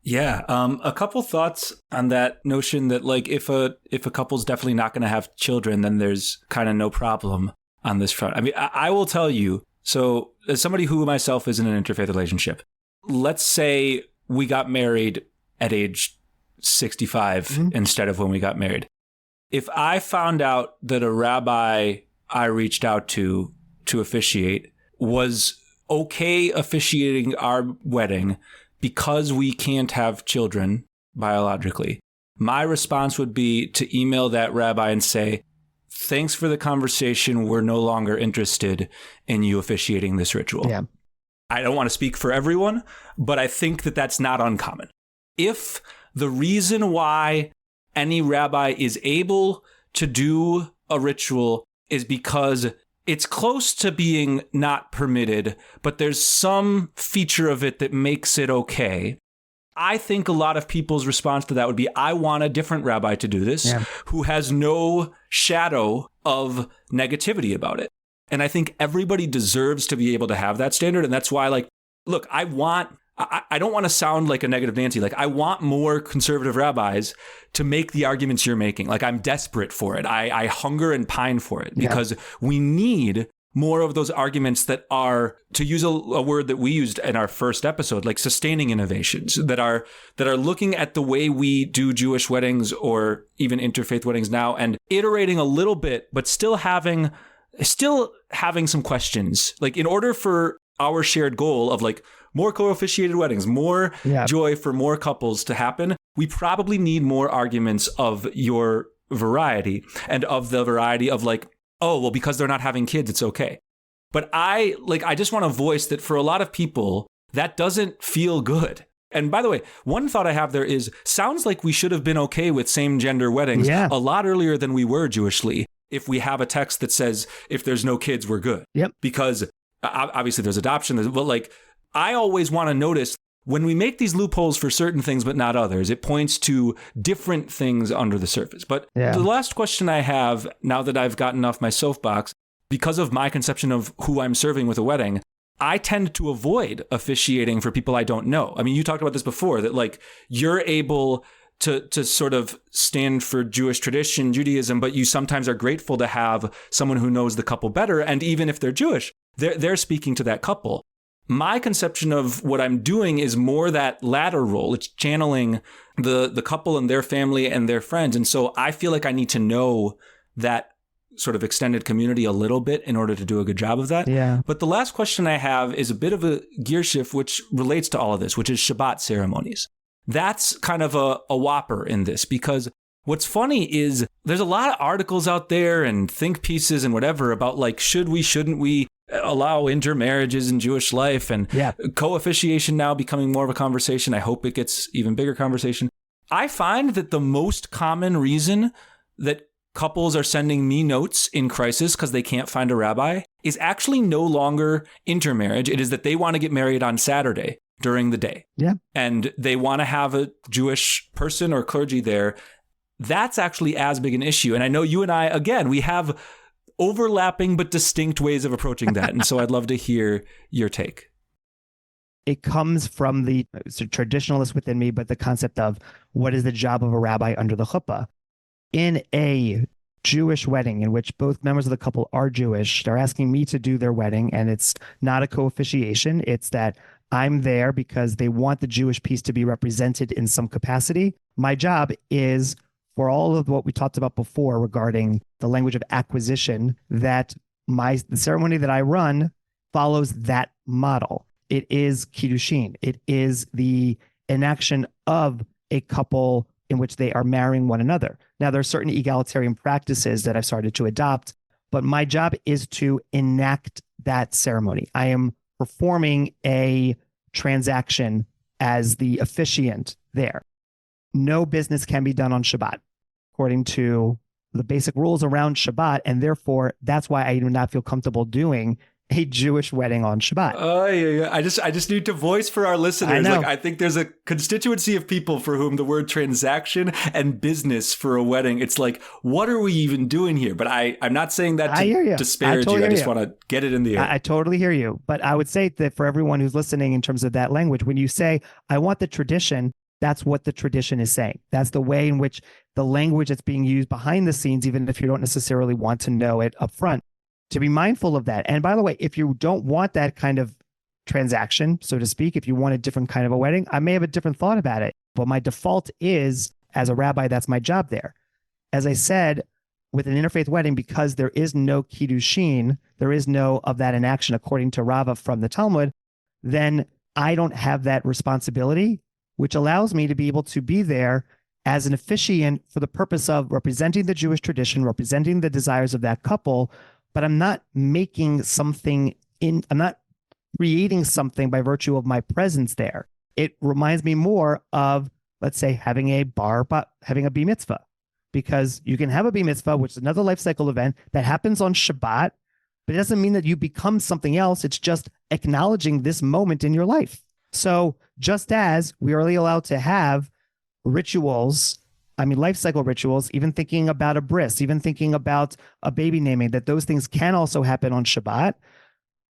Yeah, a couple thoughts on that notion that like if a couple's definitely not going to have children, then there's kind of no problem on this front. I mean, I will tell you. So, as somebody who myself is in an interfaith relationship, let's say we got married at age 65 instead of when we got married. If I found out that a rabbi I reached out to officiate was okay officiating our wedding because we can't have children biologically, my response would be to email that rabbi and say, thanks for the conversation. We're no longer interested in you officiating this ritual. Yeah. I don't want to speak for everyone, but I think that that's not uncommon. If the reason why any rabbi is able to do a ritual is because it's close to being not permitted, but there's some feature of it that makes it okay, I think a lot of people's response to that would be, I want a different rabbi to do this who has no shadow of negativity about it. And I think everybody deserves to be able to have that standard. And that's why, like, look, I don't want to sound like a negative Nancy. Like, I want more conservative rabbis to make the arguments you're making. Like, I'm desperate for it. I hunger and pine for it because we need more of those arguments that are, to use a word that we used in our first episode, like sustaining innovations that are looking at the way we do Jewish weddings or even interfaith weddings now and iterating a little bit, but still having some questions. Like, in order for our shared goal of like more co-officiated weddings, more joy for more couples to happen, we probably need more arguments of your variety and of the variety of like, oh, well, because they're not having kids, it's okay. But I just want to voice that for a lot of people, that doesn't feel good. And by the way, one thought I have there is, sounds like we should have been okay with same gender weddings a lot earlier than we were Jewishly. If we have a text that says, if there's no kids, we're good. Yep. Because obviously there's adoption, but like, I always want to notice when we make these loopholes for certain things, but not others, it points to different things under the surface. But the last question I have, now that I've gotten off my soapbox, because of my conception of who I'm serving with a wedding, I tend to avoid officiating for people I don't know. I mean, you talked about this before, that like you're able to sort of stand for Jewish tradition, Judaism, but you sometimes are grateful to have someone who knows the couple better. And even if they're Jewish, they're speaking to that couple. My conception of what I'm doing is more that latter role. It's channeling the couple and their family and their friends. And so I feel like I need to know that sort of extended community a little bit in order to do a good job of that. Yeah. But the last question I have is a bit of a gear shift, which relates to all of this, which is Shabbat ceremonies. That's kind of a whopper in this, because what's funny is there's a lot of articles out there and think pieces and whatever about like, shouldn't we allow intermarriages in Jewish life, and co-officiation now becoming more of a conversation. I hope it gets even bigger conversation. I find that the most common reason that couples are sending me notes in crisis because they can't find a rabbi is actually no longer intermarriage. It is that they want to get married on Saturday during the day. Yeah. And they want to have a Jewish person or clergy there. That's actually as big an issue. And I know you and I, again, we have overlapping but distinct ways of approaching that. And so I'd love to hear your take. It comes from the traditionalist within me, but the concept of what is the job of a rabbi under the chuppah. In a Jewish wedding in which both members of the couple are Jewish, they're asking me to do their wedding, and it's not a co-officiation. It's that I'm there because they want the Jewish piece to be represented in some capacity. My job is, for all of what we talked about before regarding the language of acquisition, that the ceremony that I run follows that model. It is Kiddushin. It is the enaction of a couple in which they are marrying one another. Now, there are certain egalitarian practices that I've started to adopt, but my job is to enact that ceremony. I am performing a transaction as the officiant there. No business can be done on Shabbat, according to the basic rules around Shabbat. And therefore, that's why I do not feel comfortable doing a Jewish wedding on Shabbat. Oh, yeah. I just need to voice for our listeners. I think there's a constituency of people for whom the word transaction and business for a wedding, it's like, what are we even doing here? But I'm not saying that to disparage you. I just want to get it in the air. I totally hear you. But I would say that for everyone who's listening in terms of that language, when you say, I want the tradition, that's what the tradition is saying. That's the way in which the language that's being used behind the scenes, even if you don't necessarily want to know it up front, to be mindful of that. And by the way, if you don't want that kind of transaction, so to speak, if you want a different kind of a wedding, I may have a different thought about it. But my default is, as a rabbi, that's my job there. As I said, with an interfaith wedding, because there is no kiddushin, there is no of that in action according to Rava from the Talmud, then I don't have that responsibility, which allows me to be able to be there as an officiant for the purpose of representing the Jewish tradition, representing the desires of that couple, but I'm not making something I'm not creating something by virtue of my presence there. It reminds me more of, let's say, having a bar mitzvah, because you can have a bar mitzvah, which is another life cycle event that happens on Shabbat, but it doesn't mean that you become something else. It's just acknowledging this moment in your life. So just as we are only allowed to have rituals, life cycle rituals, even thinking about a bris, even thinking about a baby naming, that those things can also happen on Shabbat.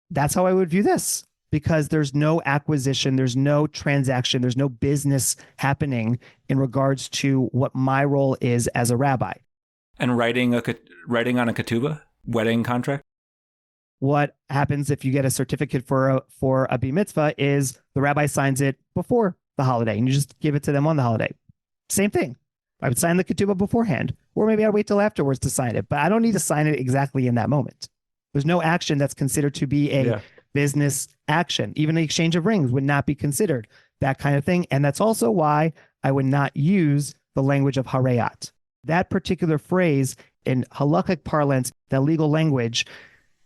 That's how I would view this, because there's no acquisition, there's no transaction, there's no business happening in regards to what my role is as a rabbi. And writing on a ketubah, wedding contract? What happens if you get a certificate for a bar mitzvah is the rabbi signs it before the holiday and you just give it to them on the holiday. Same thing. I would sign the ketubah beforehand, or maybe I'd wait till afterwards to sign it, but I don't need to sign it exactly in that moment. There's no action that's considered to be a business action. Even the exchange of rings would not be considered that kind of thing. And that's also why I would not use the language of harayat. That particular phrase in halakhic parlance, that legal language,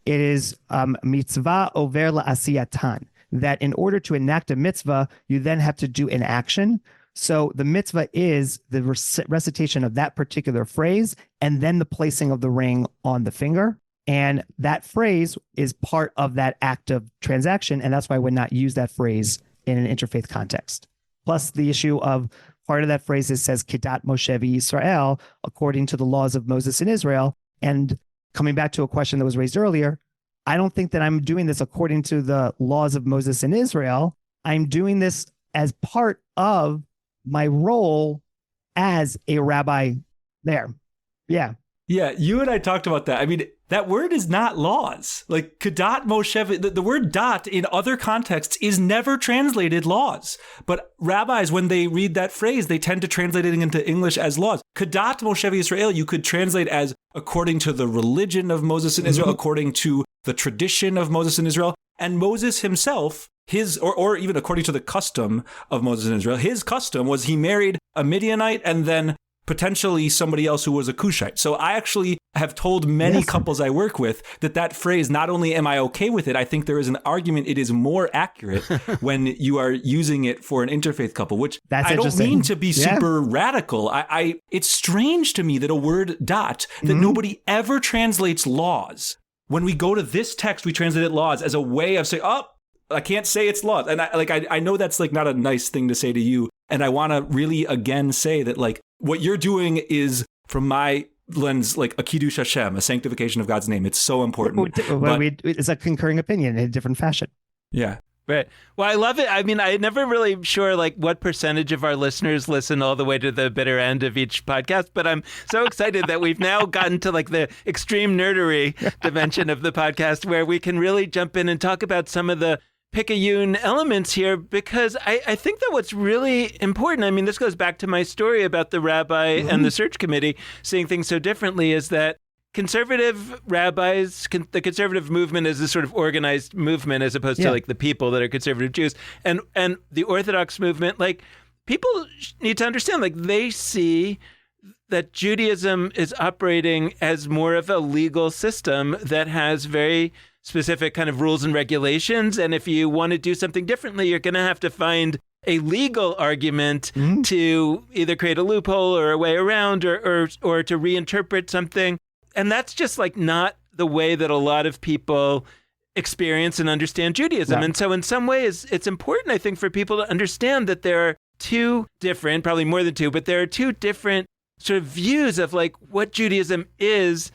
it is mitzvah over la'asiyatan, that in order to enact a mitzvah, you then have to do an action. So the mitzvah is the recitation of that particular phrase and then the placing of the ring on the finger. And that phrase is part of that act of transaction. And that's why I would not use that phrase in an interfaith context. Plus the issue of part of that phrase says Kedat Moshe v'Yisrael, according to the laws of Moses in Israel. And coming back to a question that was raised earlier, I don't think that I'm doing this according to the laws of Moses in Israel. I'm doing this as part of my role as a rabbi there. Yeah. Yeah, you and I talked about that. That word is not laws. Like Kedat Moshe, the word dot in other contexts is never translated laws. But rabbis, when they read that phrase, they tend to translate it into English as laws. Kedat Moshe Israel, you could translate as according to the religion of Moses in Israel, according to the tradition of Moses in Israel. And Moses himself, or even according to the custom of Moses in Israel, his custom was he married a Midianite and then potentially somebody else who was a Cushite. So I actually have told many couples I work with that phrase, not only am I okay with it, I think there is an argument it is more accurate when you are using it for an interfaith couple, which I don't mean to be super radical. It's strange to me that a word dot, that nobody ever translates laws. When we go to this text, we translate it laws as a way of saying, I can't say it's laws. And I know that's like not a nice thing to say to you. And I want to really again say that like what you're doing is, from my lens, like a kiddush Hashem, a sanctification of God's name. It's so important. It's a concurring opinion in a different fashion. Yeah. Right. Well, I love it. I'm never really sure like what percentage of our listeners listen all the way to the bitter end of each podcast, but I'm so excited that we've now gotten to like the extreme nerdery dimension of the podcast where we can really jump in and talk about some of the picayune elements here, because I think that what's really important, this goes back to my story about the rabbi and the search committee seeing things so differently, is that conservative rabbis, the conservative movement is this sort of organized movement as opposed to like the people that are conservative Jews, and the Orthodox movement, like people need to understand, like they see that Judaism is operating as more of a legal system that has very specific kind of rules and regulations. And if you want to do something differently, you're going to have to find a legal argument to either create a loophole or a way around or to reinterpret something. And that's just like not the way that a lot of people experience and understand Judaism. Yeah. And so in some ways, it's important, I think, for people to understand that there are two different, probably more than two, but there are two different sort of views of like what Judaism is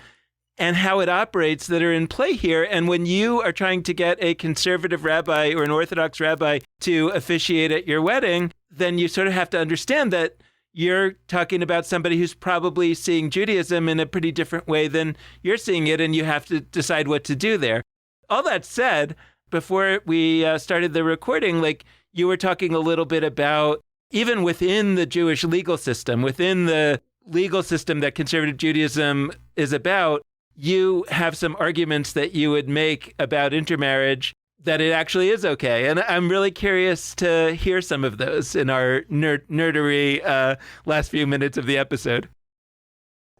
and how it operates that are in play here. And when you are trying to get a conservative rabbi or an Orthodox rabbi to officiate at your wedding, then you sort of have to understand that you're talking about somebody who's probably seeing Judaism in a pretty different way than you're seeing it, and you have to decide what to do there. All that said, before we started the recording, like you were talking a little bit about even within the Jewish legal system, within the legal system that conservative Judaism is about, you have some arguments that you would make about intermarriage that it actually is okay. And I'm really curious to hear some of those in our nerdery last few minutes of the episode.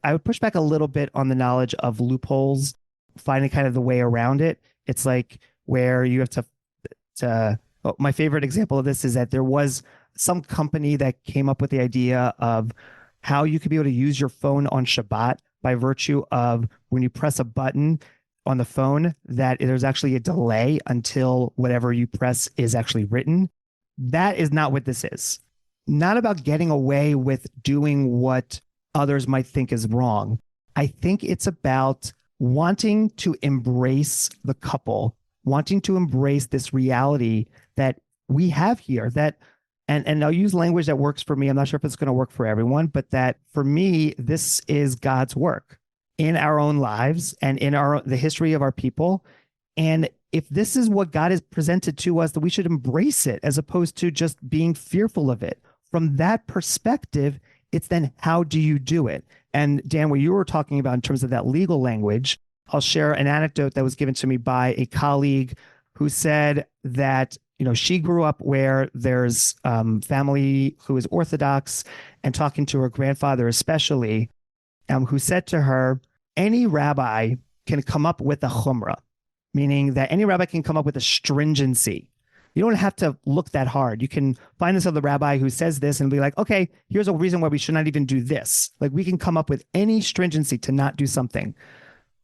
I would push back a little bit on the knowledge of loopholes, finding kind of the way around it. It's like where you have my favorite example of this is that there was some company that came up with the idea of how you could be able to use your phone on Shabbat by virtue of when you press a button on the phone, that there's actually a delay until whatever you press is actually written. That is not what this is. Not about getting away with doing what others might think is wrong. I think it's about wanting to embrace the couple, wanting to embrace this reality that we have here, that and I'll use language that works for me. I'm not sure if it's going to work for everyone, but that for me, this is God's work in our own lives and in the history of our people. And if this is what God has presented to us, that we should embrace it as opposed to just being fearful of it. From that perspective, it's then how do you do it? And Dan, what you were talking about in terms of that legal language, I'll share an anecdote that was given to me by a colleague who said that she grew up where there's family who is Orthodox, and talking to her grandfather especially, who said to her, any rabbi can come up with a chumrah, meaning that any rabbi can come up with a stringency. You don't have to look that hard. You can find this other rabbi who says this and be like, okay, here's a reason why we should not even do this. Like we can come up with any stringency to not do something.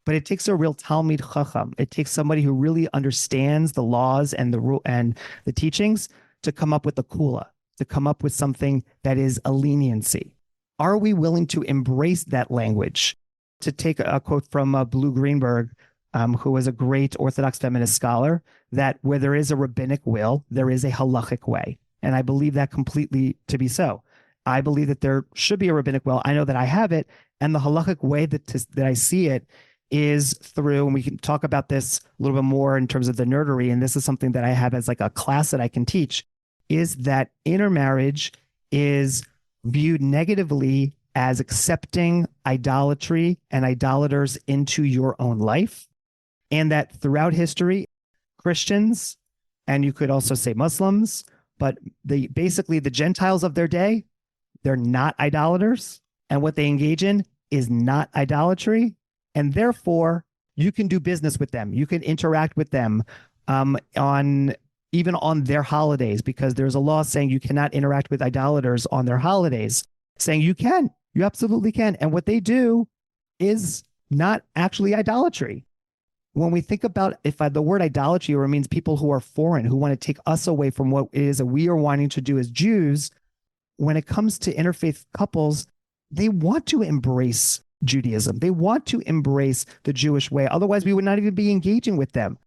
But it takes a real Talmid Chacham. It takes somebody who really understands the laws and the rule and the teachings to come up with a kula, to come up with something that is a leniency. Are we willing to embrace that language? To take a quote from Blue Greenberg, who was a great Orthodox feminist scholar, that where there is a rabbinic will, there is a halachic way. And I believe that completely to be so. I believe that there should be a rabbinic will. I know that I have it. And the halachic way that I see it is through, and we can talk about this a little bit more in terms of the nerdery, and this is something that I have as like a class that I can teach, is that intermarriage is viewed negatively as accepting idolatry and idolaters into your own life. And that throughout history, Christians, and you could also say Muslims, but basically the Gentiles of their day, they're not idolaters. And what they engage in is not idolatry. And therefore, you can do business with them. You can interact with them even on their holidays, because there's a law saying you cannot interact with idolaters on their holidays, saying you can. You absolutely can. And what they do is not actually idolatry. When we think about if the word idolatry, or it means people who are foreign, who want to take us away from what it is that we are wanting to do as Jews, when it comes to interfaith couples, they want to embrace Judaism. They want to embrace the Jewish way. Otherwise, we would not even be engaging with them.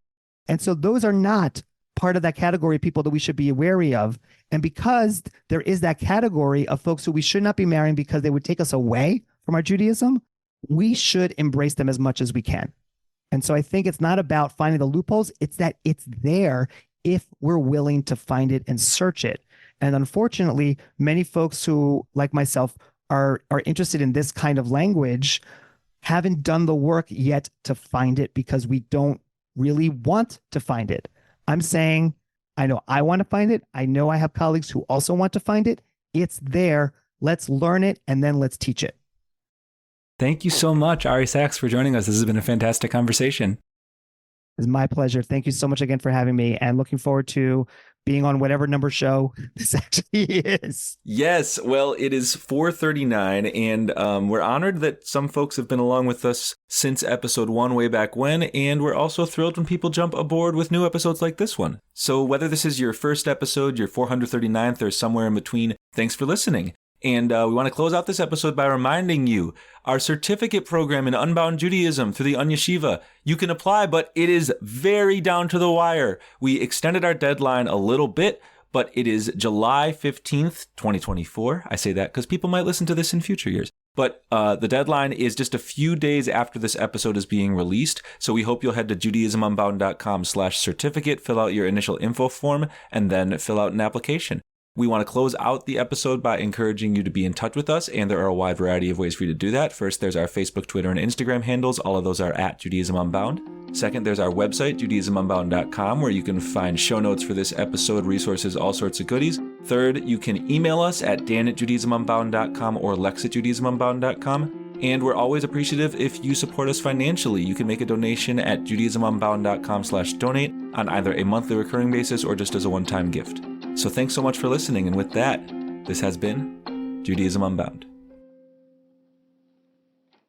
And so those are not part of that category of people that we should be wary of. And because there is that category of folks who we should not be marrying because they would take us away from our Judaism, we should embrace them as much as we can. And so I think it's not about finding the loopholes. It's that it's there if we're willing to find it and search it. And unfortunately, many folks who, like myself, are interested in this kind of language haven't done the work yet to find it because we don't really want to find it. I'm saying, I know I want to find it. I know I have colleagues who also want to find it. It's there. Let's learn it and then let's teach it. Thank you so much, Ari Sachs, for joining us. This has been a fantastic conversation. It's my pleasure. Thank you so much again for having me, and looking forward to being on whatever number show this actually is. Yes, well, it is 439, and we're honored that some folks have been along with us since episode 1 way back when, and we're also thrilled when people jump aboard with new episodes like this one. So whether this is your first episode, your 439th, or somewhere in between, thanks for listening. And we want to close out this episode by reminding you, our certificate program in Unbound Judaism through the Yeshiva, you can apply, but it is very down to the wire. We extended our deadline a little bit, but it is July 15th, 2024. I say that because people might listen to this in future years. But the deadline is just a few days after this episode is being released. So we hope you'll head to judaismunbound.com/certificate, fill out your initial info form, and then fill out an application. We want to close out the episode by encouraging you to be in touch with us, and there are a wide variety of ways for you to do that. First, there's our Facebook, Twitter, and Instagram handles. All of those are at Judaism Unbound. Second, there's our website, judaismunbound.com, where you can find show notes for this episode, resources, all sorts of goodies. Third, you can email us at dan@judaismunbound.com or lex@judaismunbound.com. And we're always appreciative if you support us financially. You can make a donation at judaismunbound.com/donate on either a monthly recurring basis or just as a one-time gift. So thanks so much for listening. And with that, this has been Judaism Unbound.